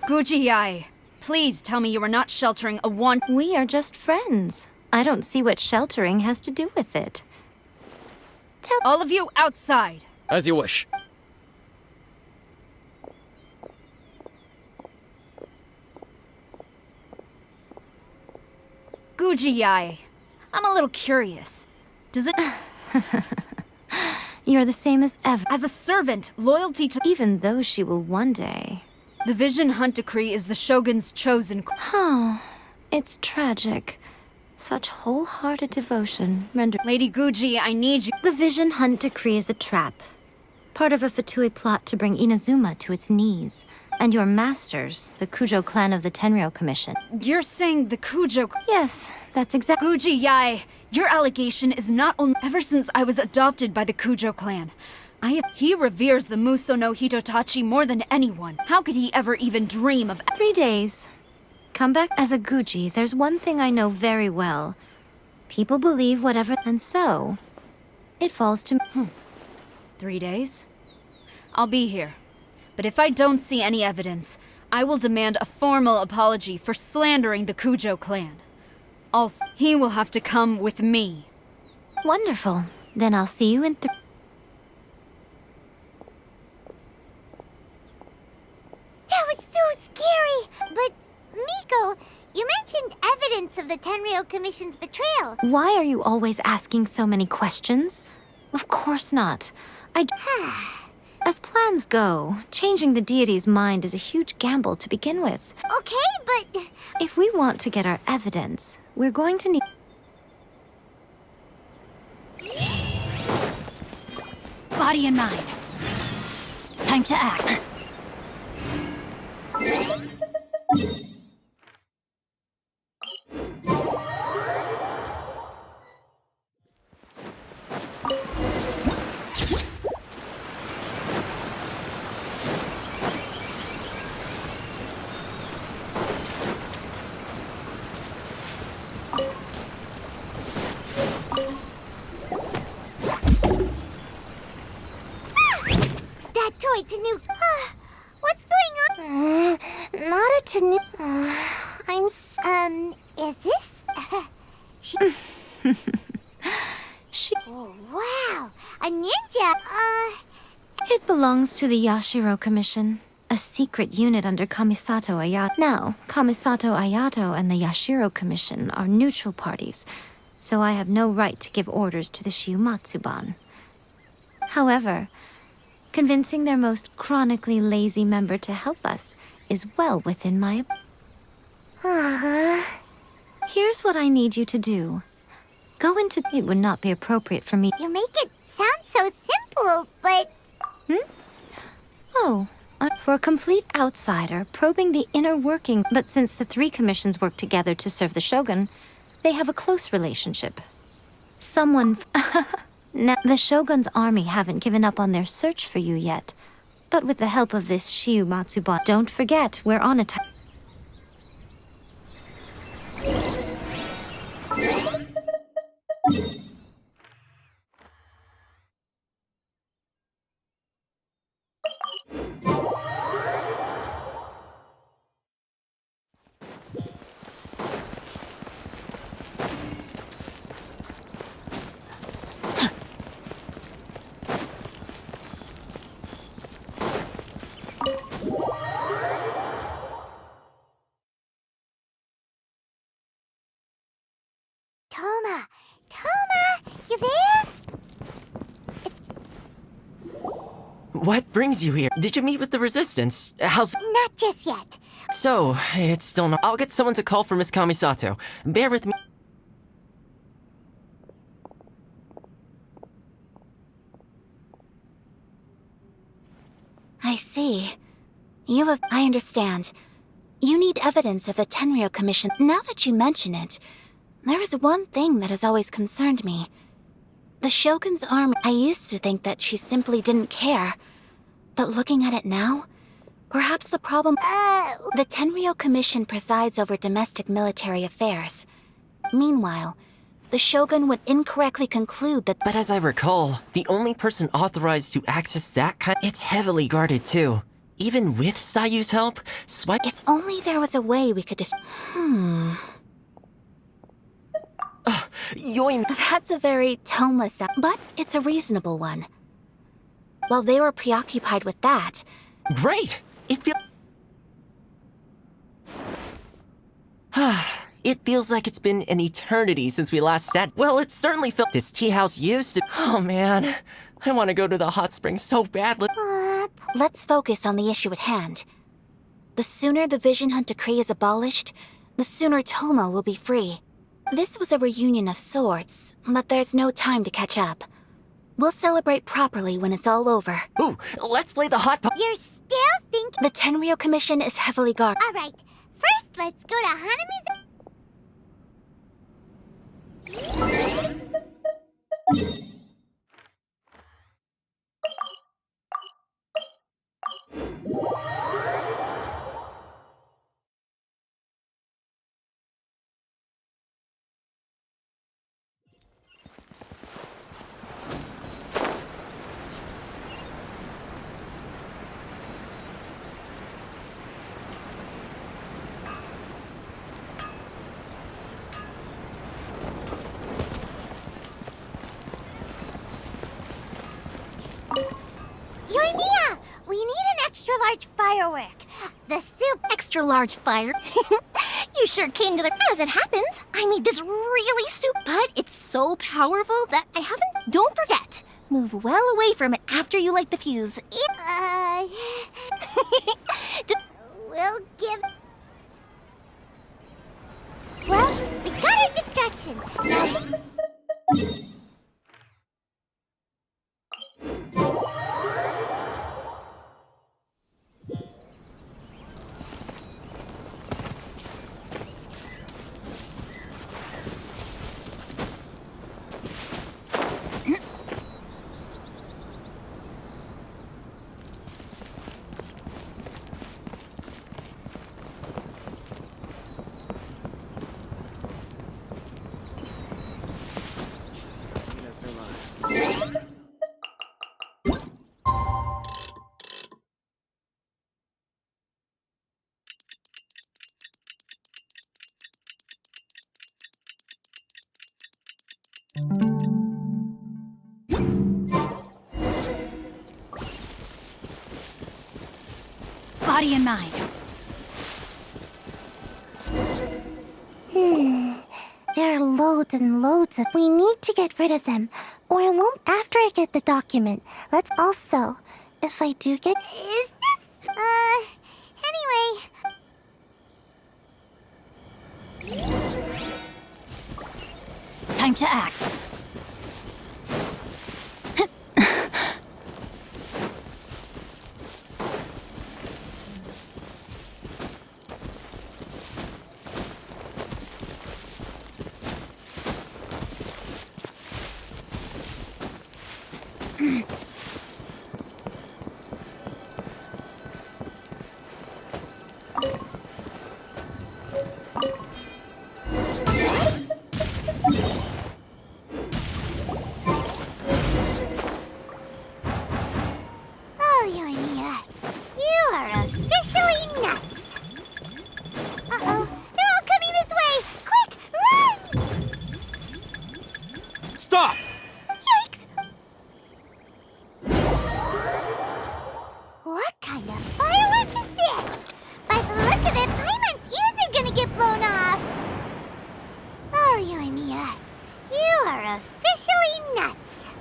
Guji-ai, please tell me you are not sheltering a one— We are just friends. I don't see what sheltering has to do with it. All of you outside. As you wish. Guji-ai, I'm a little curious. Does it— You're the same as ever. As a servant, loyalty to— Even though she will one day. The Vision Hunt Decree is the Shogun's chosen— Oh, it's tragic. Such wholehearted devotion rendered— Lady Guji, I need you— The Vision Hunt Decree is a trap. Part of a Fatui plot to bring Inazuma to its knees. And your masters, the Kujo clan of the Tenryo Commission. You're saying the Kujo— Yes, that's exactly— Guji-ai, your allegation is not only— Ever since I was adopted by the Kujo clan, He reveres the Muso no Hitotachi more than anyone. How could he ever even dream of... 3 days. Come back as a Guji. There's one thing I know very well. People believe whatever, and so it falls to me. 3 days? I'll be here. But if I don't see any evidence, I will demand a formal apology for slandering the Kujo clan. Also, he will have to come with me. Wonderful. Then I'll see you in That was so scary! But, Miko, you mentioned evidence of the Tenryou Commission's betrayal. Why are you always asking so many questions? Of course not. As plans go, changing the deity's mind is a huge gamble to begin with. Okay, but... If we want to get our evidence, we're going to need... Body and mind. Time to act. That toy Tanu... What's going on? Not a Tanu... is this... Oh, wow! A ninja! It belongs to the Yashiro Commission, a secret unit under Kamisato Ayato. Now, Kamisato Ayato and the Yashiro Commission are neutral parties, so I have no right to give orders to the Shiumatsuban. However, convincing their most chronically lazy member to help us is well within my... Here's what I need you to do. Go into... It would not be appropriate for me... You make it sound so simple, but... Oh, for a complete outsider, probing the inner working... But since the 3 commissions work together to serve the Shogun, they have a close relationship. Someone... Now, the Shogun's army haven't given up on their search for you yet. But with the help of this Shiumatsuban... Don't forget, we're on a time... Toma, you there? What brings you here? Did you meet with the Resistance? How's... Not just yet. So, it's still not... I'll get someone to call for Miss Kamisato. Bear with me... I see. I understand. You need evidence of the Tenryou Commission. Now that you mention it, there is one thing that has always concerned me. The Shogun's army... I used to think that she simply didn't care. But looking at it now, perhaps the problem... The Tenryou Commission presides over domestic military affairs. Meanwhile, the Shogun would incorrectly conclude that... But as I recall, the only person authorized to access that kind... It's heavily guarded, too. Even with Sayu's help, If only there was a way we could just... Yoin... That's a very Toma sound, but it's a reasonable one. While they were preoccupied with that... Great! It feels like it's been an eternity since we last sat. Well, it certainly felt... This tea house used to... Oh, man. I want to go to the hot springs so badly. Let's focus on the issue at hand. The sooner the Vision Hunt Decree is abolished, the sooner Toma will be free. This was a reunion of sorts, but there's no time to catch up. We'll celebrate properly when it's all over. Ooh, let's play the hot... You're still thinking... The Tenryou Commission is heavily guarded. All right, first let's go to Hanami's... large firework. The Extra large fire. You sure came to the... As it happens, I made this really but it's so powerful that I haven't... Don't forget. Move well away from it after you light the fuse. We'll give... Well, we got our distraction. Body and mind. There are loads and loads of... We need to get rid of them, or I won't after I get the document. Let's also... If I do get... Is this... Anyway... Time to act. Oh, you and Mia. You are officially nuts. Uh-oh. They're all coming this way. Quick, run! Stop! Yikes! What kind of firework is this? By the look of it, Paimon's ears are gonna get blown off. Oh, you and Mia. You are officially nuts.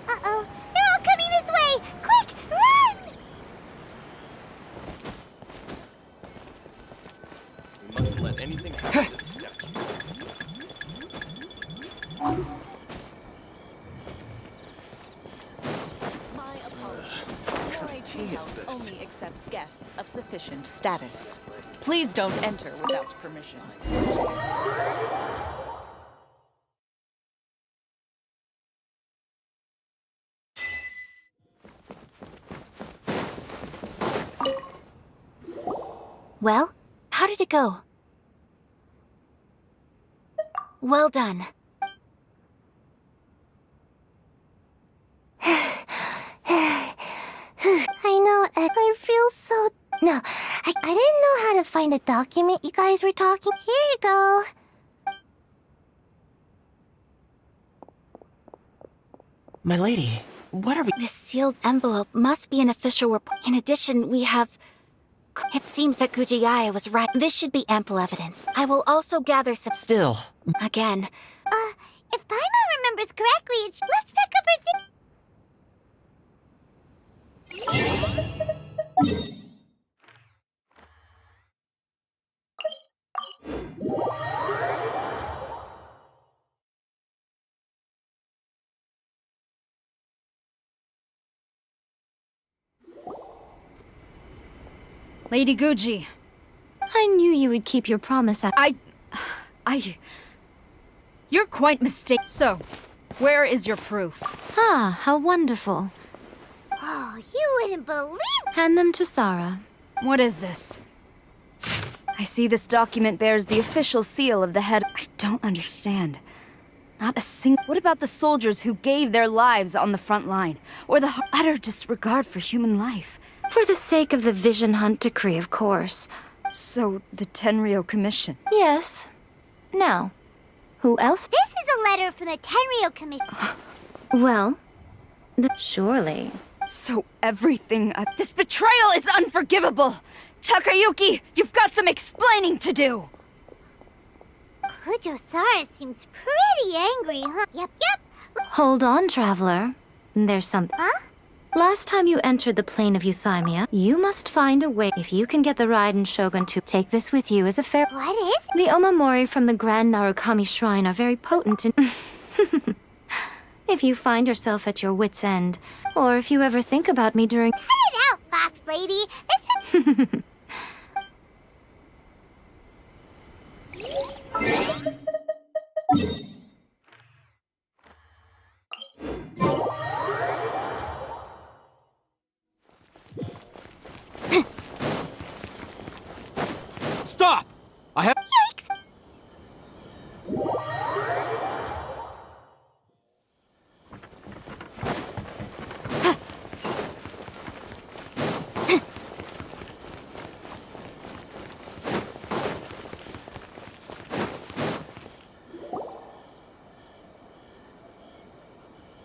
Uh-oh. They're all coming this way. Quick, run! We mustn't let anything happen to the statue. My apologies. Your tea house only accepts guests of sufficient status. Please don't enter without permission. Well, how did it go? Well done. I know, I feel so... No, I didn't know how to find a document you guys were talking. Here you go. My lady, what are we... This sealed envelope must be an official report. In addition, we have... It seems that Gujiyaya was right. This should be ample evidence. I will also gather some... Still. Again. If Paimon remembers correctly, let's pick up her... Lady Guji. I knew you would keep your promise. You're quite mistaken. So, where is your proof? Ah, how wonderful. Oh, you wouldn't believe... Hand them to Sarah. What is this? I see this document bears the official seal of the head. I don't understand. Not a single... What about the soldiers who gave their lives on the front line? Or the utter disregard for human life? For the sake of the Vision Hunt decree, of course. So, the Tenryo Commission? Yes. Now, who else? This is a letter from the Tenryo Commission. Well, surely. So everything this betrayal is unforgivable! Takayuki, you've got some explaining to do! Kujosaurus seems pretty angry, huh? Yep. Hold on, traveler. There's something. Huh? Last time you entered the plane of Euthymia, you must find a way. If you can get the Raiden Shogun to take this with you as a fair. What is? The Omamori from the Grand Narukami Shrine are very potent and. If you find yourself at your wit's end, or if you ever think about me during. Cut it out, Fox Lady. Stop! I have. Yikes!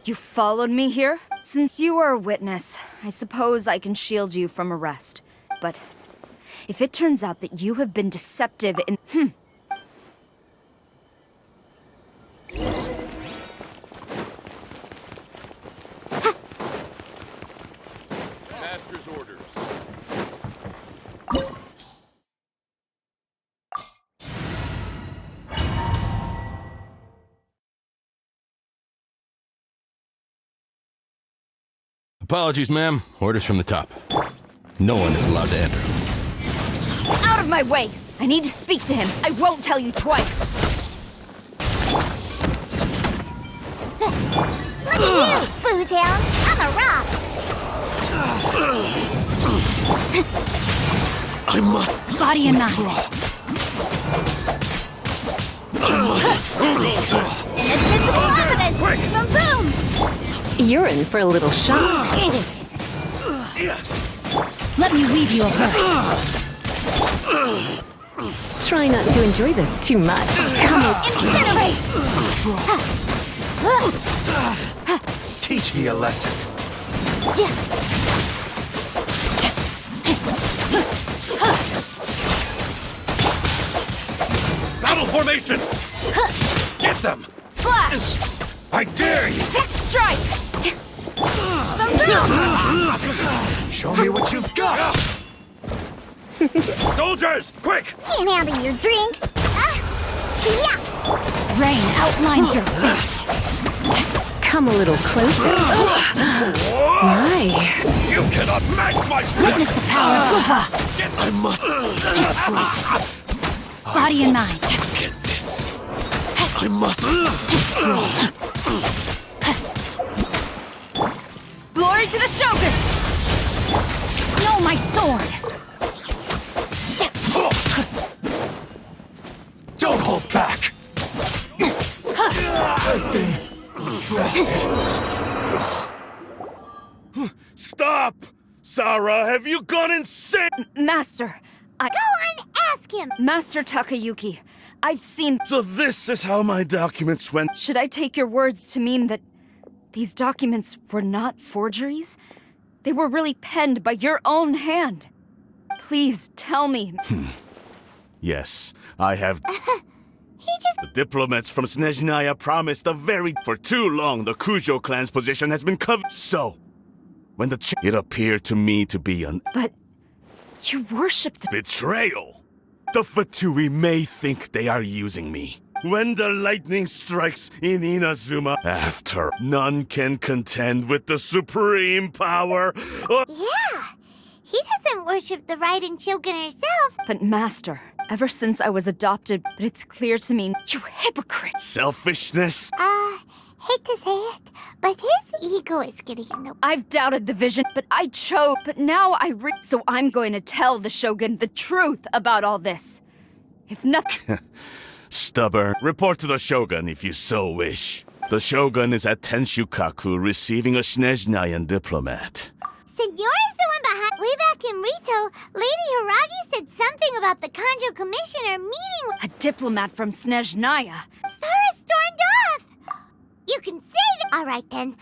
You followed me here? Since you are a witness, I suppose I can shield you from arrest. But if it turns out that you have been deceptive in. Master's orders. Apologies, ma'am. Orders from the top. No one is allowed to enter. Out of my way! I need to speak to him. I won't tell you twice. Look at you, Boozehound. I'm a rock. I must Body and mind. Inadmissible evidence. Boom, boom. You're in for a little shock. Let me leave you a verse. Try not to enjoy this too much. Come on. Incinerate! Teach me a lesson. Battle formation! Get them! Flash! I dare you! Strike! Show me what you've got! Soldiers, quick! Can't handle your drink. Yeah. Rain outlines your fate. Come a little closer. My. You cannot match my Witness the power of Guha. I must. Body and mind. Get this. I must. Glory to the Shogun! No, my sword! Don't hold back! Stop! Sarah, have you gone insane? Master, Go on, ask him. Master Takayuki, I've seen. So this is how my documents went. Should I take your words to mean that these documents were not forgeries? They were really penned by your own hand. Please tell me. Yes, I have. He just... The diplomats from Snezhnaya promised For too long, the Kujo clan's position has been covered. So, when it appeared to me to be an... But you worship the... Betrayal! The Fatui may think they are using me. When the lightning strikes in Inazuma, after none can contend with the supreme power of... Yeah. He doesn't worship the Raiden Shogun herself. But Master, ever since I was adopted, but it's clear to me, you hypocrite! Selfishness? Hate to say it, but his ego is getting in the way. I've doubted the vision, but I chose. But now so I'm going to tell the Shogun the truth about all this. If nothing... Stubborn. Report to the Shogun if you so wish. The Shogun is at Tenshukaku receiving a Snezhnayan diplomat. Senor is the one behind. Way back in Rito, Lady Hiragi said something about the Kanjo Commissioner meeting with... A diplomat from Snezhnaya. Sarah stormed off! You can say that. All right, then.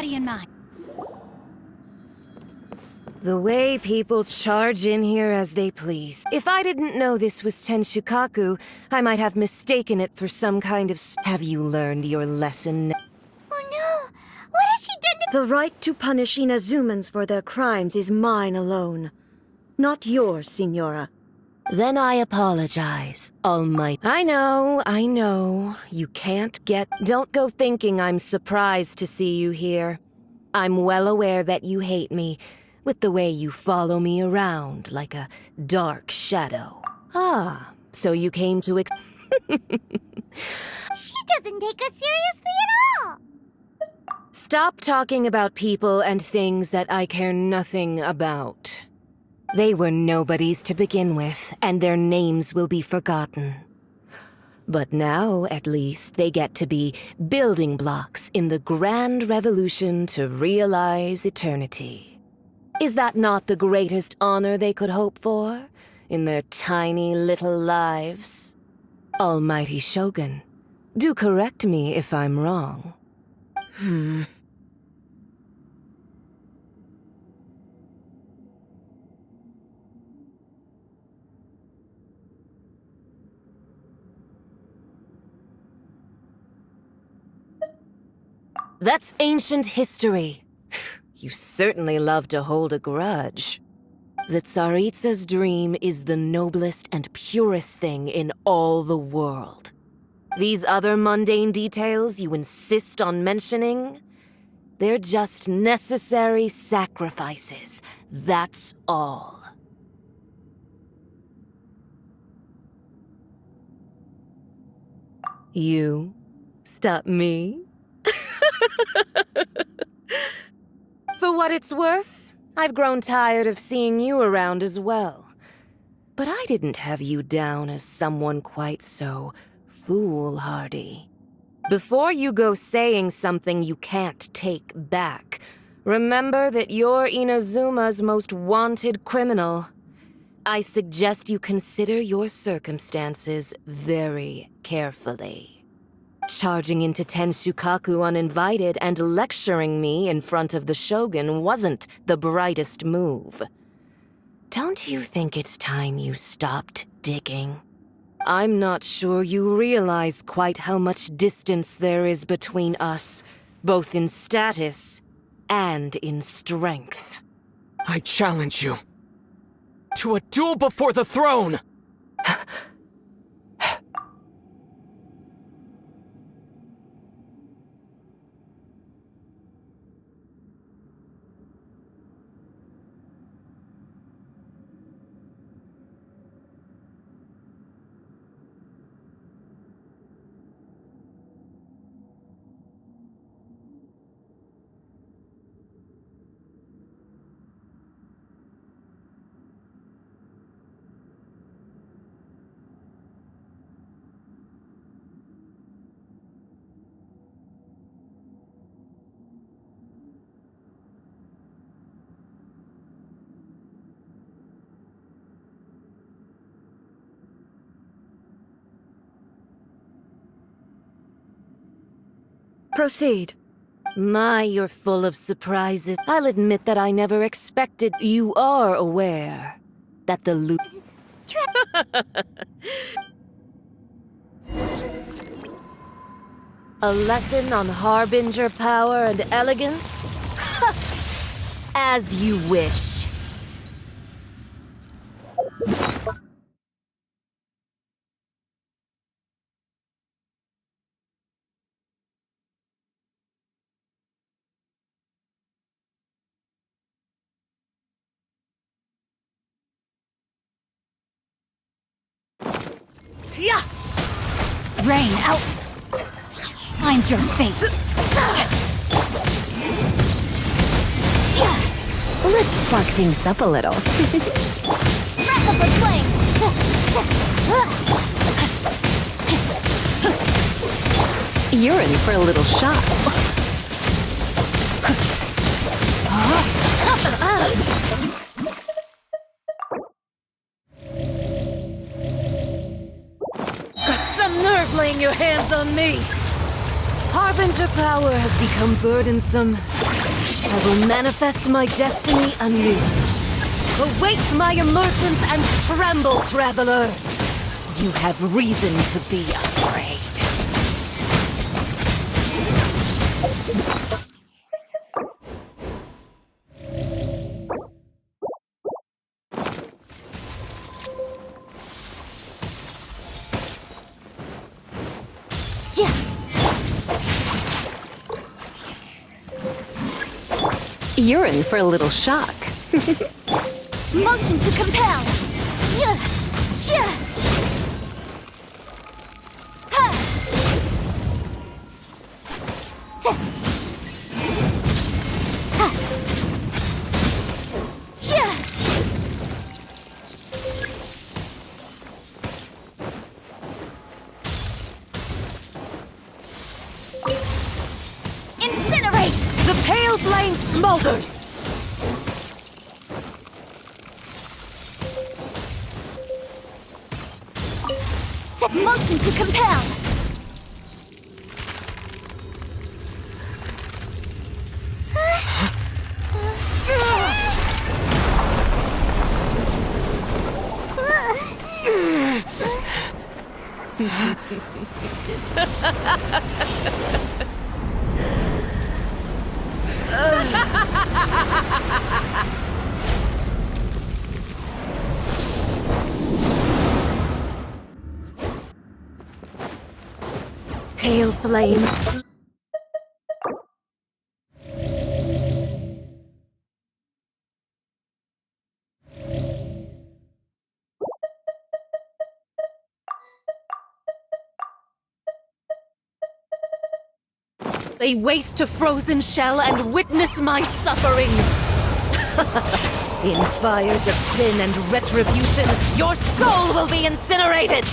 body and mind. The way people charge in here as they please. If I didn't know this was Tenshukaku, I might have mistaken it for some kind of... Have you learned your lesson? Oh no! What has she done to— The right to punish Inazumans for their crimes is mine alone. Not yours, Signora. Then I apologize, Almighty. I know. You can't get... Don't go thinking I'm surprised to see you here. I'm well aware that you hate me, with the way you follow me around like a dark shadow. Ah, so you came to She doesn't take us seriously at all! Stop talking about people and things that I care nothing about. They were nobodies to begin with, and their names will be forgotten. But now, at least, they get to be building blocks in the grand revolution to realize eternity. Is that not the greatest honor they could hope for in their tiny little lives? Almighty Shogun, do correct me if I'm wrong. That's ancient history. You certainly love to hold a grudge. The Tsaritsa's dream is the noblest and purest thing in all the world. These other mundane details you insist on mentioning, they're just necessary sacrifices. That's all. You stop me? For what it's worth, I've grown tired of seeing you around as well. But I didn't have you down as someone quite so foolhardy. Before you go saying something you can't take back, remember that you're Inazuma's most wanted criminal. I suggest you consider your circumstances very carefully. Charging into Tenshukaku uninvited and lecturing me in front of the Shogun wasn't the brightest move. Don't you think it's time you stopped digging? I'm not sure you realize quite how much distance there is between us, both in status and in strength. I challenge you to a duel before the throne! Proceed. My, you're full of surprises. I'll admit that I never expected. You are aware that the loot. A lesson on harbinger power and elegance? As you wish. Yeah! Rain out! Find your fate! Let's spark things up a little. Wrap up with flame! You're in for a little shock. Nerve laying your hands on me! Harbinger power has become burdensome. I will manifest my destiny anew. Await my emergence and tremble, traveler. You have reason to be afraid. You're in for a little shock. Motion to compel. Incinerate! The pale flame smolders! Motion to compel. Pale flame. Lay waste to frozen shell and witness my suffering. In fires of sin and retribution, your soul will be incinerated!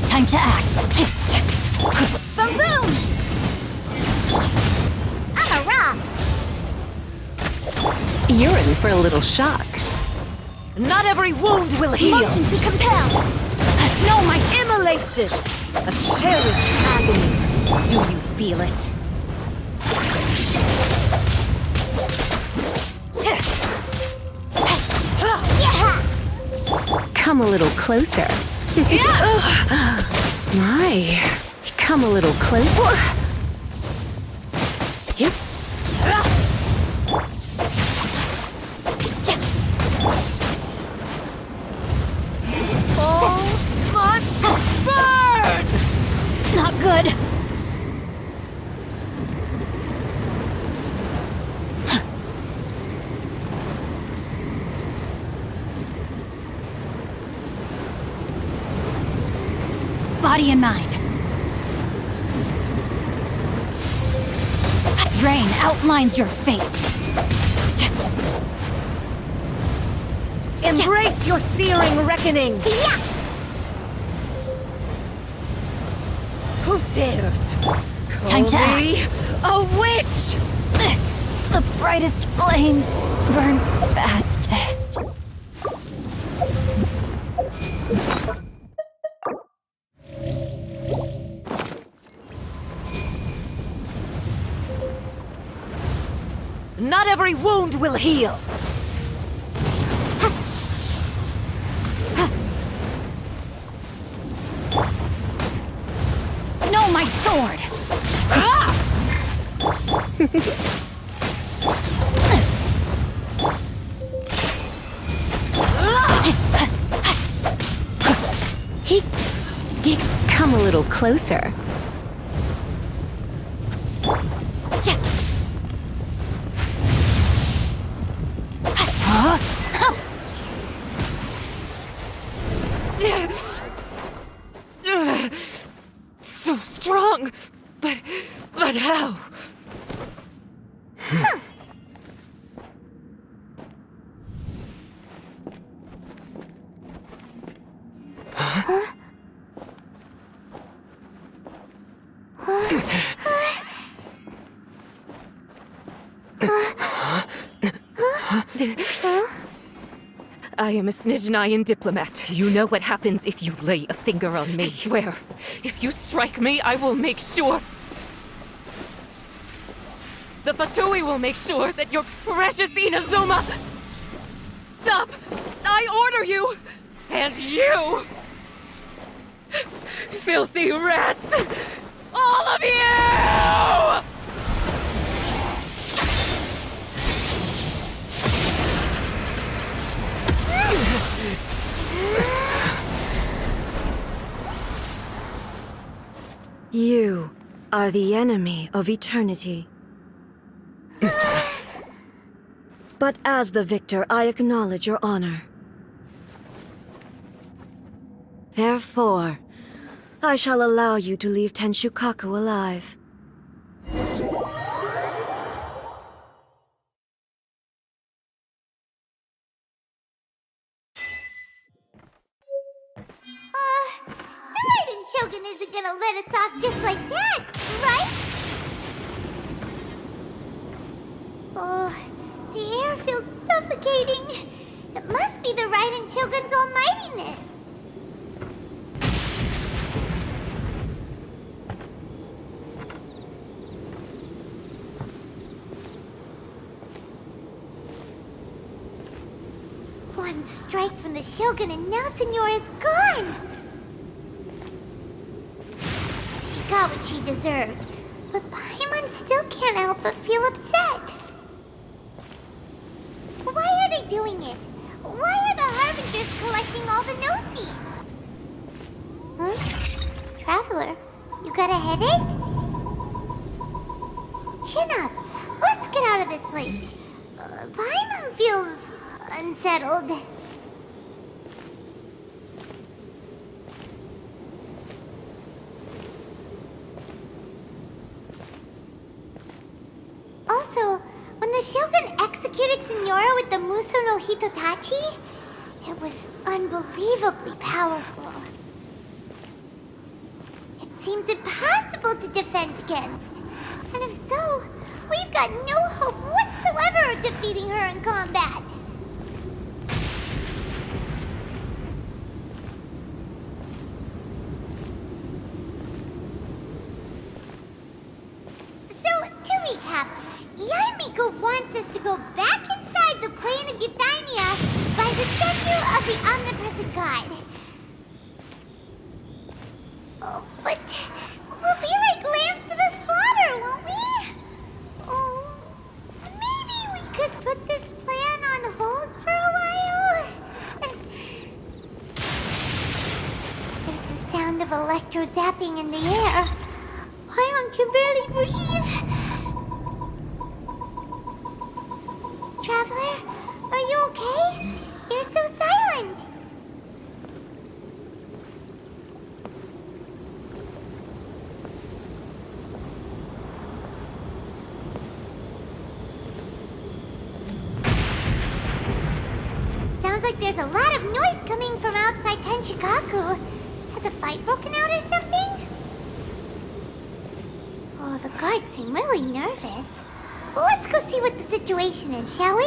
Time to act. Boom boom! I'm a rock! You're in for a little shock. Not every wound will heal! Motion to compel! No, my immolation! A cherished agony. Do you feel it? Come a little closer. My. Come a little closer. Yep. Must burn! Not good. Body and mind. Rain outlines your fate. Embrace your searing reckoning! Yeah! Who dares? Time to Call me act. a witch! The brightest flames burn fastest. Not every wound will heal! No, my sword! Come a little closer. So strong, but how? I am a Snizhnayan diplomat. You know what happens if you lay a finger on me. I swear, if you strike me, I will make sure... The Fatui will make sure that your precious Inazuma... Stop! I order you! And you! Filthy rats! All of you! You are the enemy of eternity. But as the victor, I acknowledge your honor. Therefore, I shall allow you to leave Tenshukaku alive. The Raiden Shogun isn't gonna let us off just like that, right? Oh, the air feels suffocating. It must be the Raiden Shogun's almightiness. One strike from the Shogun and now Senyora's gone! She got what she deserved, but Paimon still can't help but feel upset. Why are they doing it? Why are the Harbingers collecting all the no-seeds? Huh? Traveler, you got a headache? Chin up. Let's get out of this place. Paimon feels unsettled. Also, when the Shogun executed Senora with the Muso no Hitotachi, it was unbelievably powerful. It seems impossible to defend against. And if so, we've got no hope whatsoever of defeating her in combat. So, to recap, Yaemiko wants us to go back inside the plane of Euthymia by the statue of the Omnipresent God. Oh, but we'll be like lambs to the slaughter, won't we? Oh, maybe we could put this plan on hold for a while? There's the sound of electro zapping in the air. Paimon can barely breathe. Traveler, are you okay? You're so silent. Sounds like there's a lot of noise coming from outside Tenshukaku. Has a fight broken out or something? Oh, the guards seem really nervous. Well, let's go see what the situation is, shall we?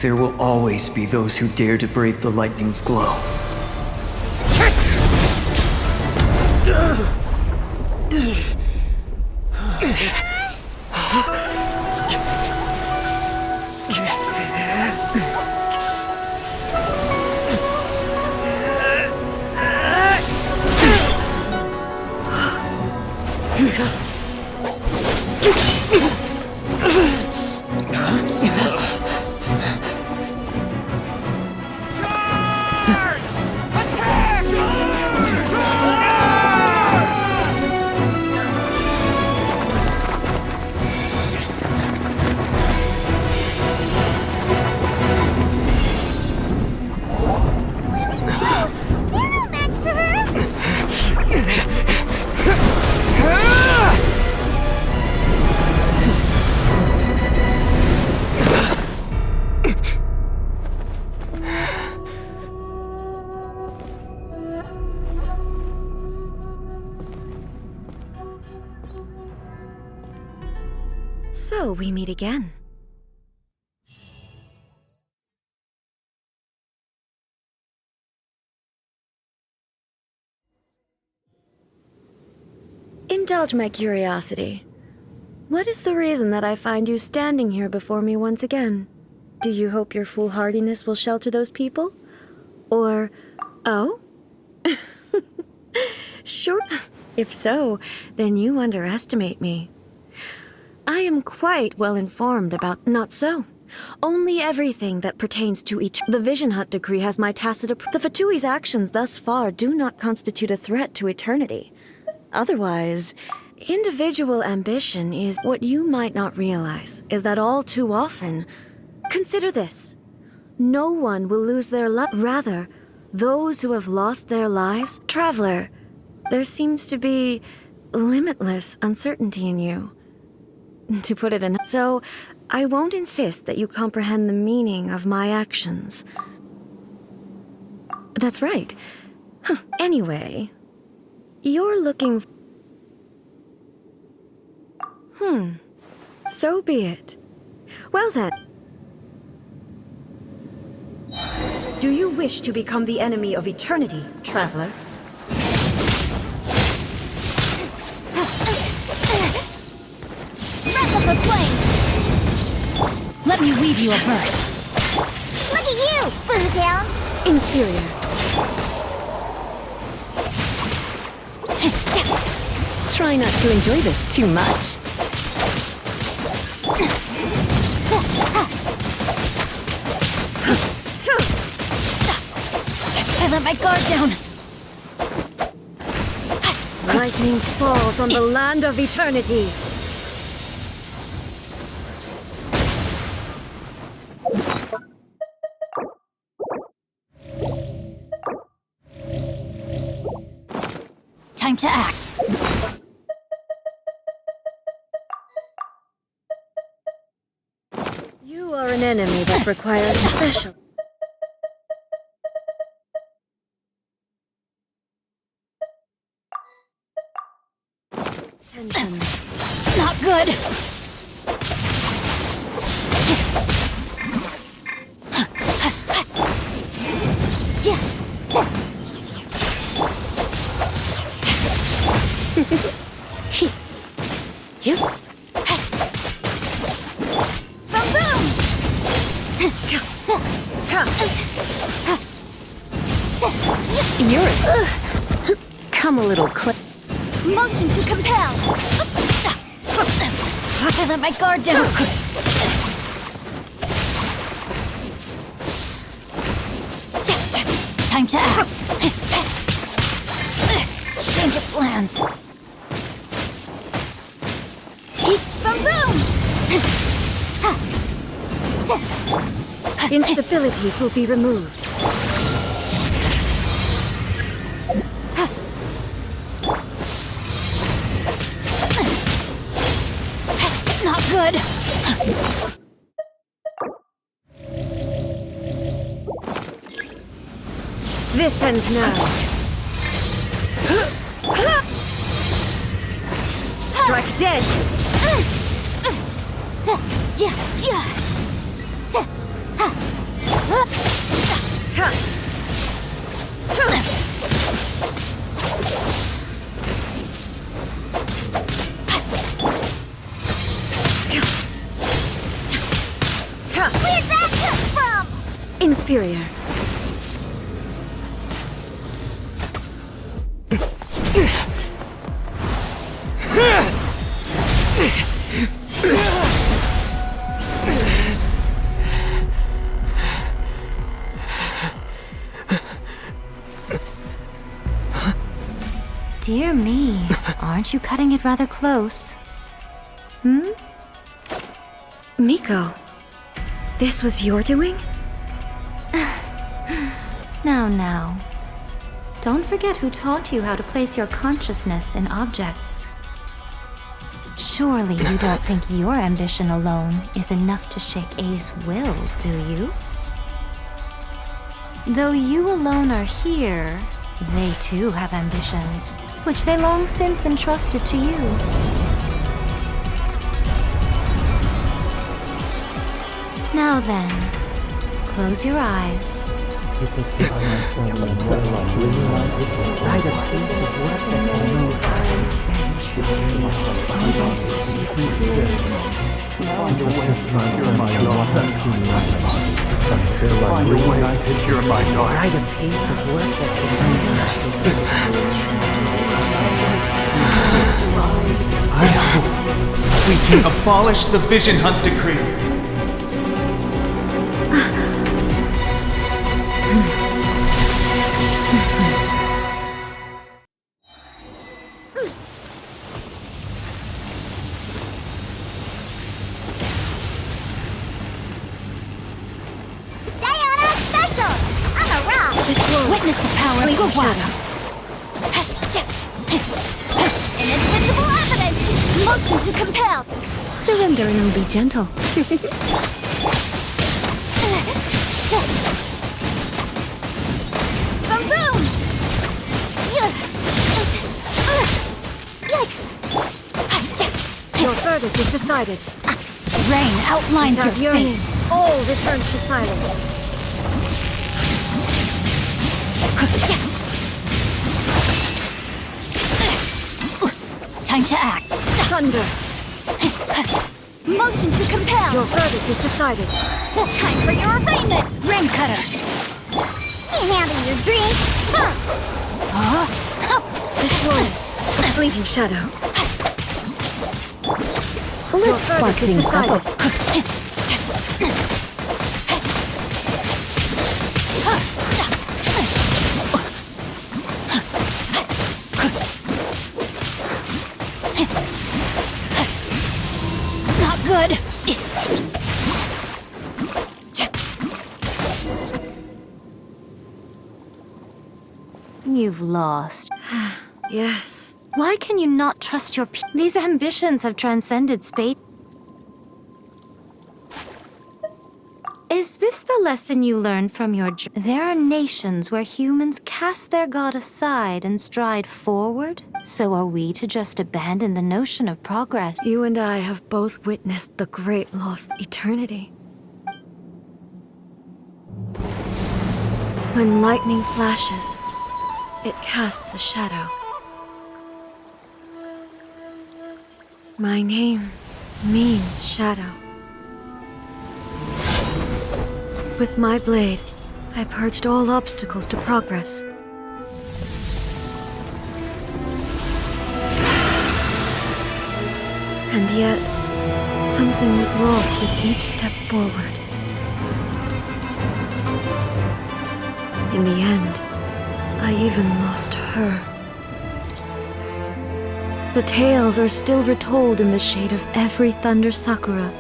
There will always be those who dare to brave the lightning's glow. So we meet again. Indulge my curiosity. What is the reason that I find you standing here before me once again? Do you hope your foolhardiness will shelter those people? Or, oh? Sure. If so, then you underestimate me. I am quite well informed about not so. Only everything that pertains to each. The Vision Hunt decree has my tacit The Fatui's actions thus far do not constitute a threat to eternity. Otherwise, individual ambition is what you might not realize is that all too often. Consider this. No one will lose their life. Rather, those who have lost their lives. Traveler, there seems to be limitless uncertainty in you. To put it in. So, I won't insist that you comprehend the meaning of my actions. That's right. Anyway, you're looking. So be it. Well then. Do you wish to become the enemy of eternity, traveler? Wrap up a flame! Let me weave you a verse. Look at you, Boo Down! Inferior. Try not to enjoy this too much. I let my guard down. Lightning falls on the land of eternity. Time to act. You are an enemy that requires special. Attention. Not good. You. Boom boom! You're Come a little close. Motion to compel! I let my guard down. Time to act. Change of plans. Boom boom! Instabilities will be removed. Not good. This ends now. Strike dead. Where'd that come from? Inferior. Dear me, aren't you cutting it rather close? Hmm? Miko, this was your doing? Now. Don't forget who taught you how to place your consciousness in objects. Surely you don't think your ambition alone is enough to shake A's will, do you? Though you alone are here, they too have ambitions, which they long since entrusted to you. Now then, close your eyes. I hope we can abolish the Vision Hunt Decree. Witness the power of the shadow. Invisible evidence! Motion to compel! Surrender and I'll be gentle. Boom boom! Yikes! Your verdict is decided. Rain outlines your Without yearning, fate. all returns to silence. Time to act. Thunder. Motion to compel. Your verdict is decided. Time for your arraignment. Rain cutter. Can't handle your dreams. This one, a fleeting shadow. Your verdict is decided. Not good. You've lost. Yes. Why can you not trust your These ambitions have transcended space. Is this the lesson you learned from your There are nations where humans cast their god aside and stride forward? So are we to just abandon the notion of progress? You and I have both witnessed the great lost eternity. When lightning flashes, it casts a shadow. My name means shadow. With my blade, I purged all obstacles to progress. And yet, something was lost with each step forward. In the end, I even lost her. The tales are still retold in the shade of every Thunder Sakura.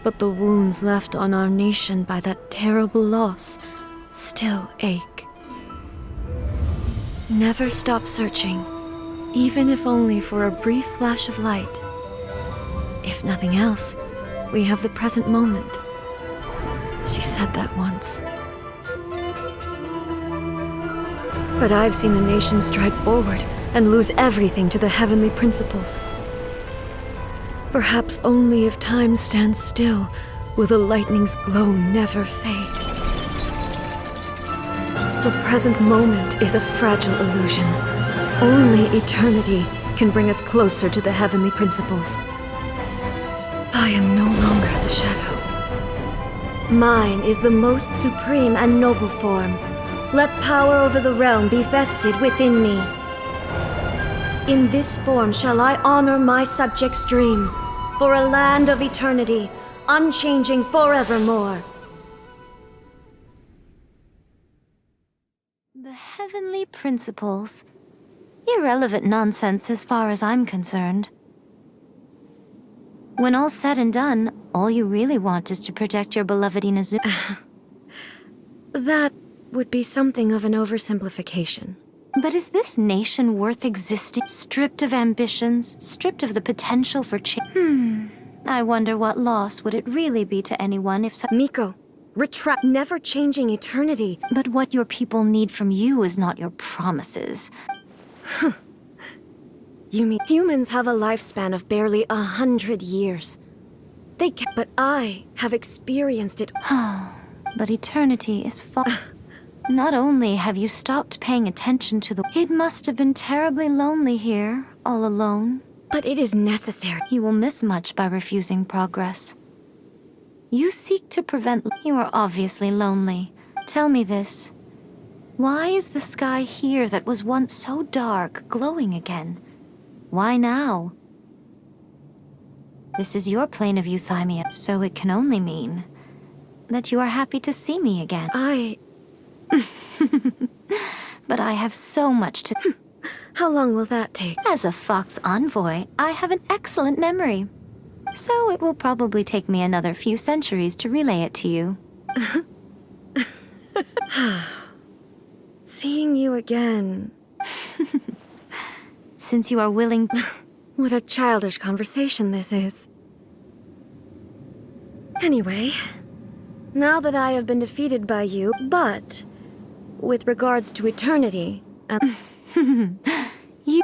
But the wounds left on our nation by that terrible loss still ache. Never stop searching, even if only for a brief flash of light. If nothing else, we have the present moment. She said that once. But I've seen a nation stride forward and lose everything to the heavenly principles. Perhaps only if time stands still will the lightning's glow never fade. The present moment is a fragile illusion. Only eternity can bring us closer to the heavenly principles. I am no longer the shadow. Mine is the most supreme and noble form. Let power over the realm be vested within me. In this form shall I honor my subjects' dream, for a land of eternity, unchanging forevermore. The heavenly principles. Irrelevant nonsense as far as I'm concerned. When all's said and done, all you really want is to protect your beloved Inazuma. That would be something of an oversimplification. But is this nation worth existing? Stripped of ambitions, stripped of the potential for change? I wonder what loss would it really be to anyone if Miko, retract never changing eternity. But what your people need from you is not your promises. You mean humans have a lifespan of barely 100 years. But I have experienced it. But eternity is far. Not only have you stopped paying attention to the... It must have been terribly lonely here, all alone. But it is necessary. You will miss much by refusing progress. You seek to prevent... You are obviously lonely. Tell me this. Why is the sky here that was once so dark glowing again? Why now? This is your plane of euthymia, so it can only mean that you are happy to see me again. But I have so much to... How long will that take? As a Fox envoy, I have an excellent memory. So it will probably take me another few centuries to relay it to you. Seeing you again. Since you are willing... What a childish conversation this is. Anyway, now that I have been defeated by you, but with regards to eternity and... You...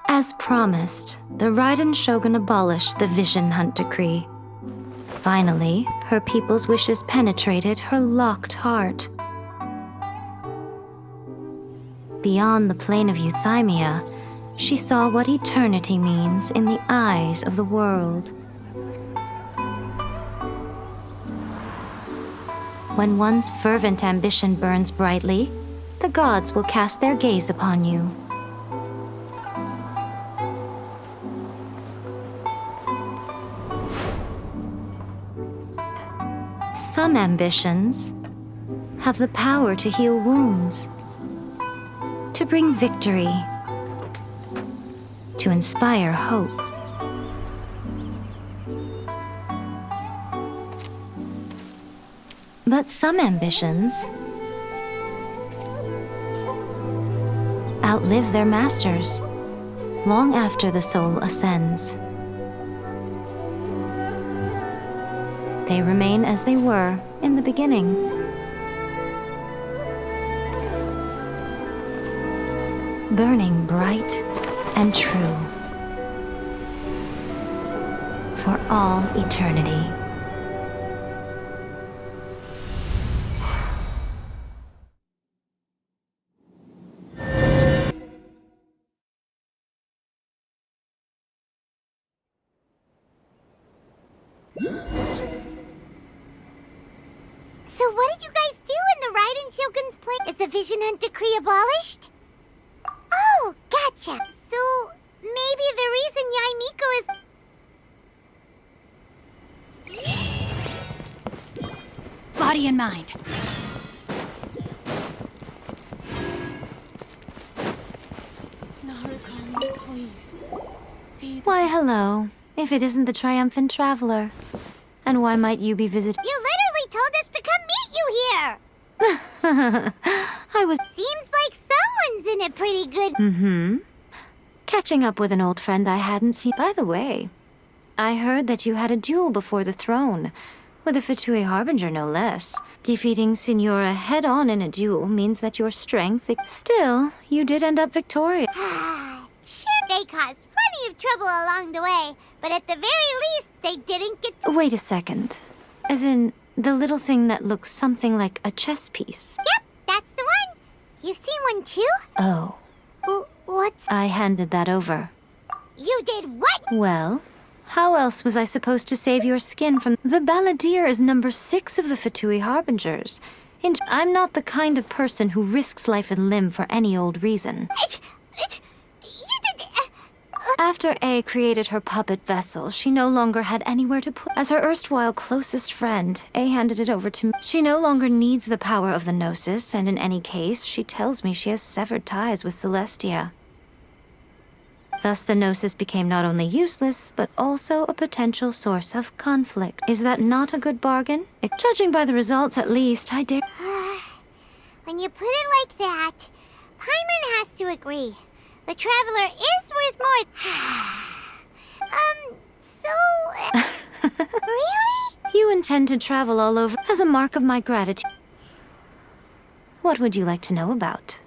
As promised, the Raiden Shogun abolished the Vision Hunt Decree. Finally, her people's wishes penetrated her locked heart. Beyond the plane of euthymia, she saw what eternity means in the eyes of the world. When one's fervent ambition burns brightly, the gods will cast their gaze upon you. Some ambitions have the power to heal wounds, to bring victory, to inspire hope. But some ambitions outlive their masters long after the soul ascends. They remain as they were in the beginning. Burning bright and true for all eternity. So what did you guys do in the Raiden Shogun's plane? Is the Vision Hunt Decree abolished? Oh, gotcha. So, maybe the reason Yaimiko is... Body and mind. Narukami, please. See Why, hello, if it isn't the triumphant traveler. And why might you be visiting? You literally told us to come meet you here! I was... Seems like someone's in a pretty good... Mm-hmm. Catching up with an old friend I hadn't seen. By the way, I heard that you had a duel before the throne, with a Fatui Harbinger no less. Defeating Signora head-on in a duel means that your strength... Still, you did end up victorious. Sure, they caused plenty of trouble along the way, but at the very least, they didn't get... Wait a second. As in, the little thing that looks something like a chess piece. Yep, that's the one. You've seen one too? Oh. What's... I handed that over. You did what? Well, how else was I supposed to save your skin from... The Balladeer is number 6 of the Fatui Harbingers. And I'm not the kind of person who risks life and limb for any old reason. After A created her puppet vessel, she no longer had anywhere to put. As her erstwhile closest friend, A handed it over to me. She no longer needs the power of the Gnosis, and in any case, she tells me she has severed ties with Celestia. Thus, the Gnosis became not only useless, but also a potential source of conflict. Is that not a good bargain? Judging by the results, at least, I dare... When you put it like that, Paimon has to agree. The Traveler is worth more... Really? You intend to travel all over as a mark of my gratitude. What would you like to know about?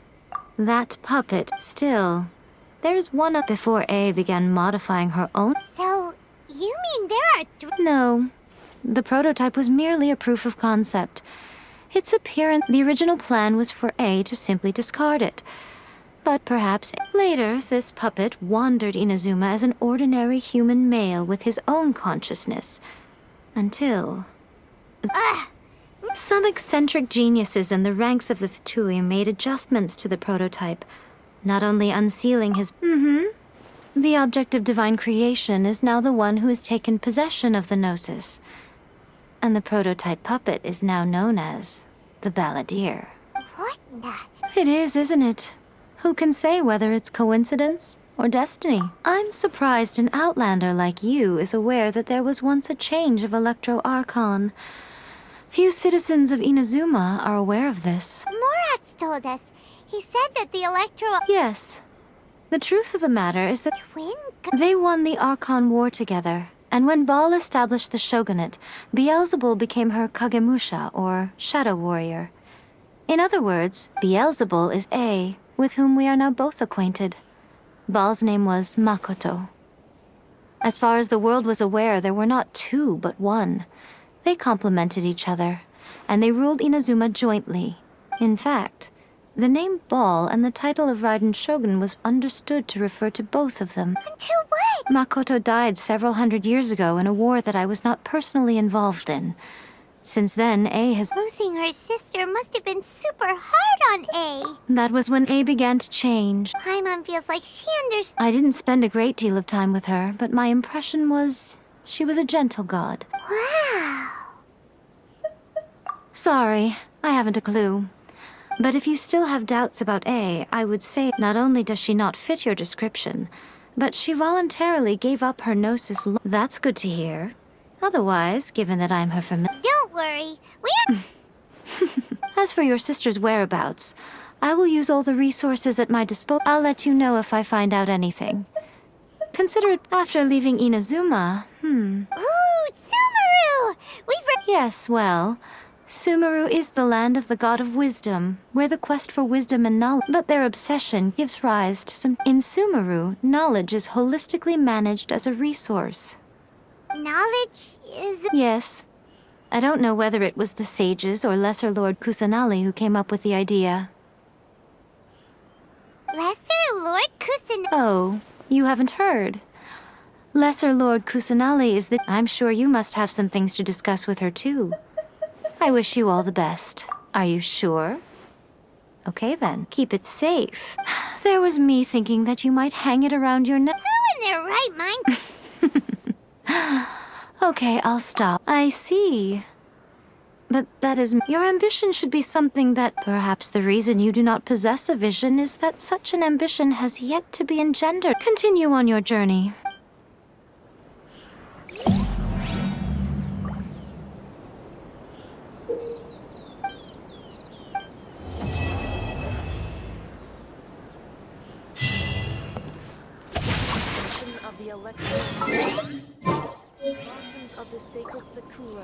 That puppet, still... There's one up before A began modifying her own. So, you mean there are No. The prototype was merely a proof of concept. Its appearance, the original plan was for A to simply discard it. But perhaps later, this puppet wandered Inazuma as an ordinary human male with his own consciousness. Until... some eccentric geniuses in the ranks of the Fatui made adjustments to the prototype, not only unsealing his... The object of divine creation is now the one who has taken possession of the Gnosis. And the prototype puppet is now known as the Balladeer. What the? It is, isn't it? Who can say whether it's coincidence or destiny? I'm surprised an outlander like you is aware that there was once a change of Electro Archon. Few citizens of Inazuma are aware of this. Morat's told us. He said that the Electro... Yes. The truth of the matter is that they won the Archon War together, and when Baal established the shogunate, Beelzebul became her Kagemusha, or Shadow Warrior. In other words, Beelzebul is A, with whom we are now both acquainted. Baal's name was Makoto. As far as the world was aware, there were not two, but one. They complemented each other, and they ruled Inazuma jointly. In fact, the name Baal and the title of Raiden Shogun was understood to refer to both of them. Until what? Makoto died several hundred years ago in a war that I was not personally involved in. Since then, A has... Losing her sister must have been super hard on A. That was when A began to change. Paimon feels like she understands. I didn't spend a great deal of time with her, but my impression was she was a gentle god. Wow. Sorry, I haven't a clue. But if you still have doubts about A, I would say not only does she not fit your description, but she voluntarily gave up her Gnosis. That's good to hear. Otherwise, given that I'm her familiar... Don't worry, we're... As for your sister's whereabouts, I will use all the resources at my disposal. I'll let you know if I find out anything. Consider it after leaving Inazuma, Ooh, Sumeru! Yes, well... Sumeru is the land of the god of wisdom, where the quest for wisdom and knowledge... But their obsession gives rise to some... In Sumeru, knowledge is holistically managed as a resource. Knowledge is... Yes. I don't know whether it was the sages or Lesser Lord Kusanali who came up with the idea. Lesser Lord Kusanali? Oh, you haven't heard. Lesser Lord Kusanali is the... I'm sure you must have some things to discuss with her too. I wish you all the best. Are you sure? Okay then, keep it safe. There was me thinking that you might hang it around your neck. Who in their right mind? Okay, I'll stop. I see. But that is... Your ambition should be something that... Perhaps the reason you do not possess a vision is that such an ambition has yet to be engendered. Continue on your journey. Of the electric blossoms of the sacred sakura.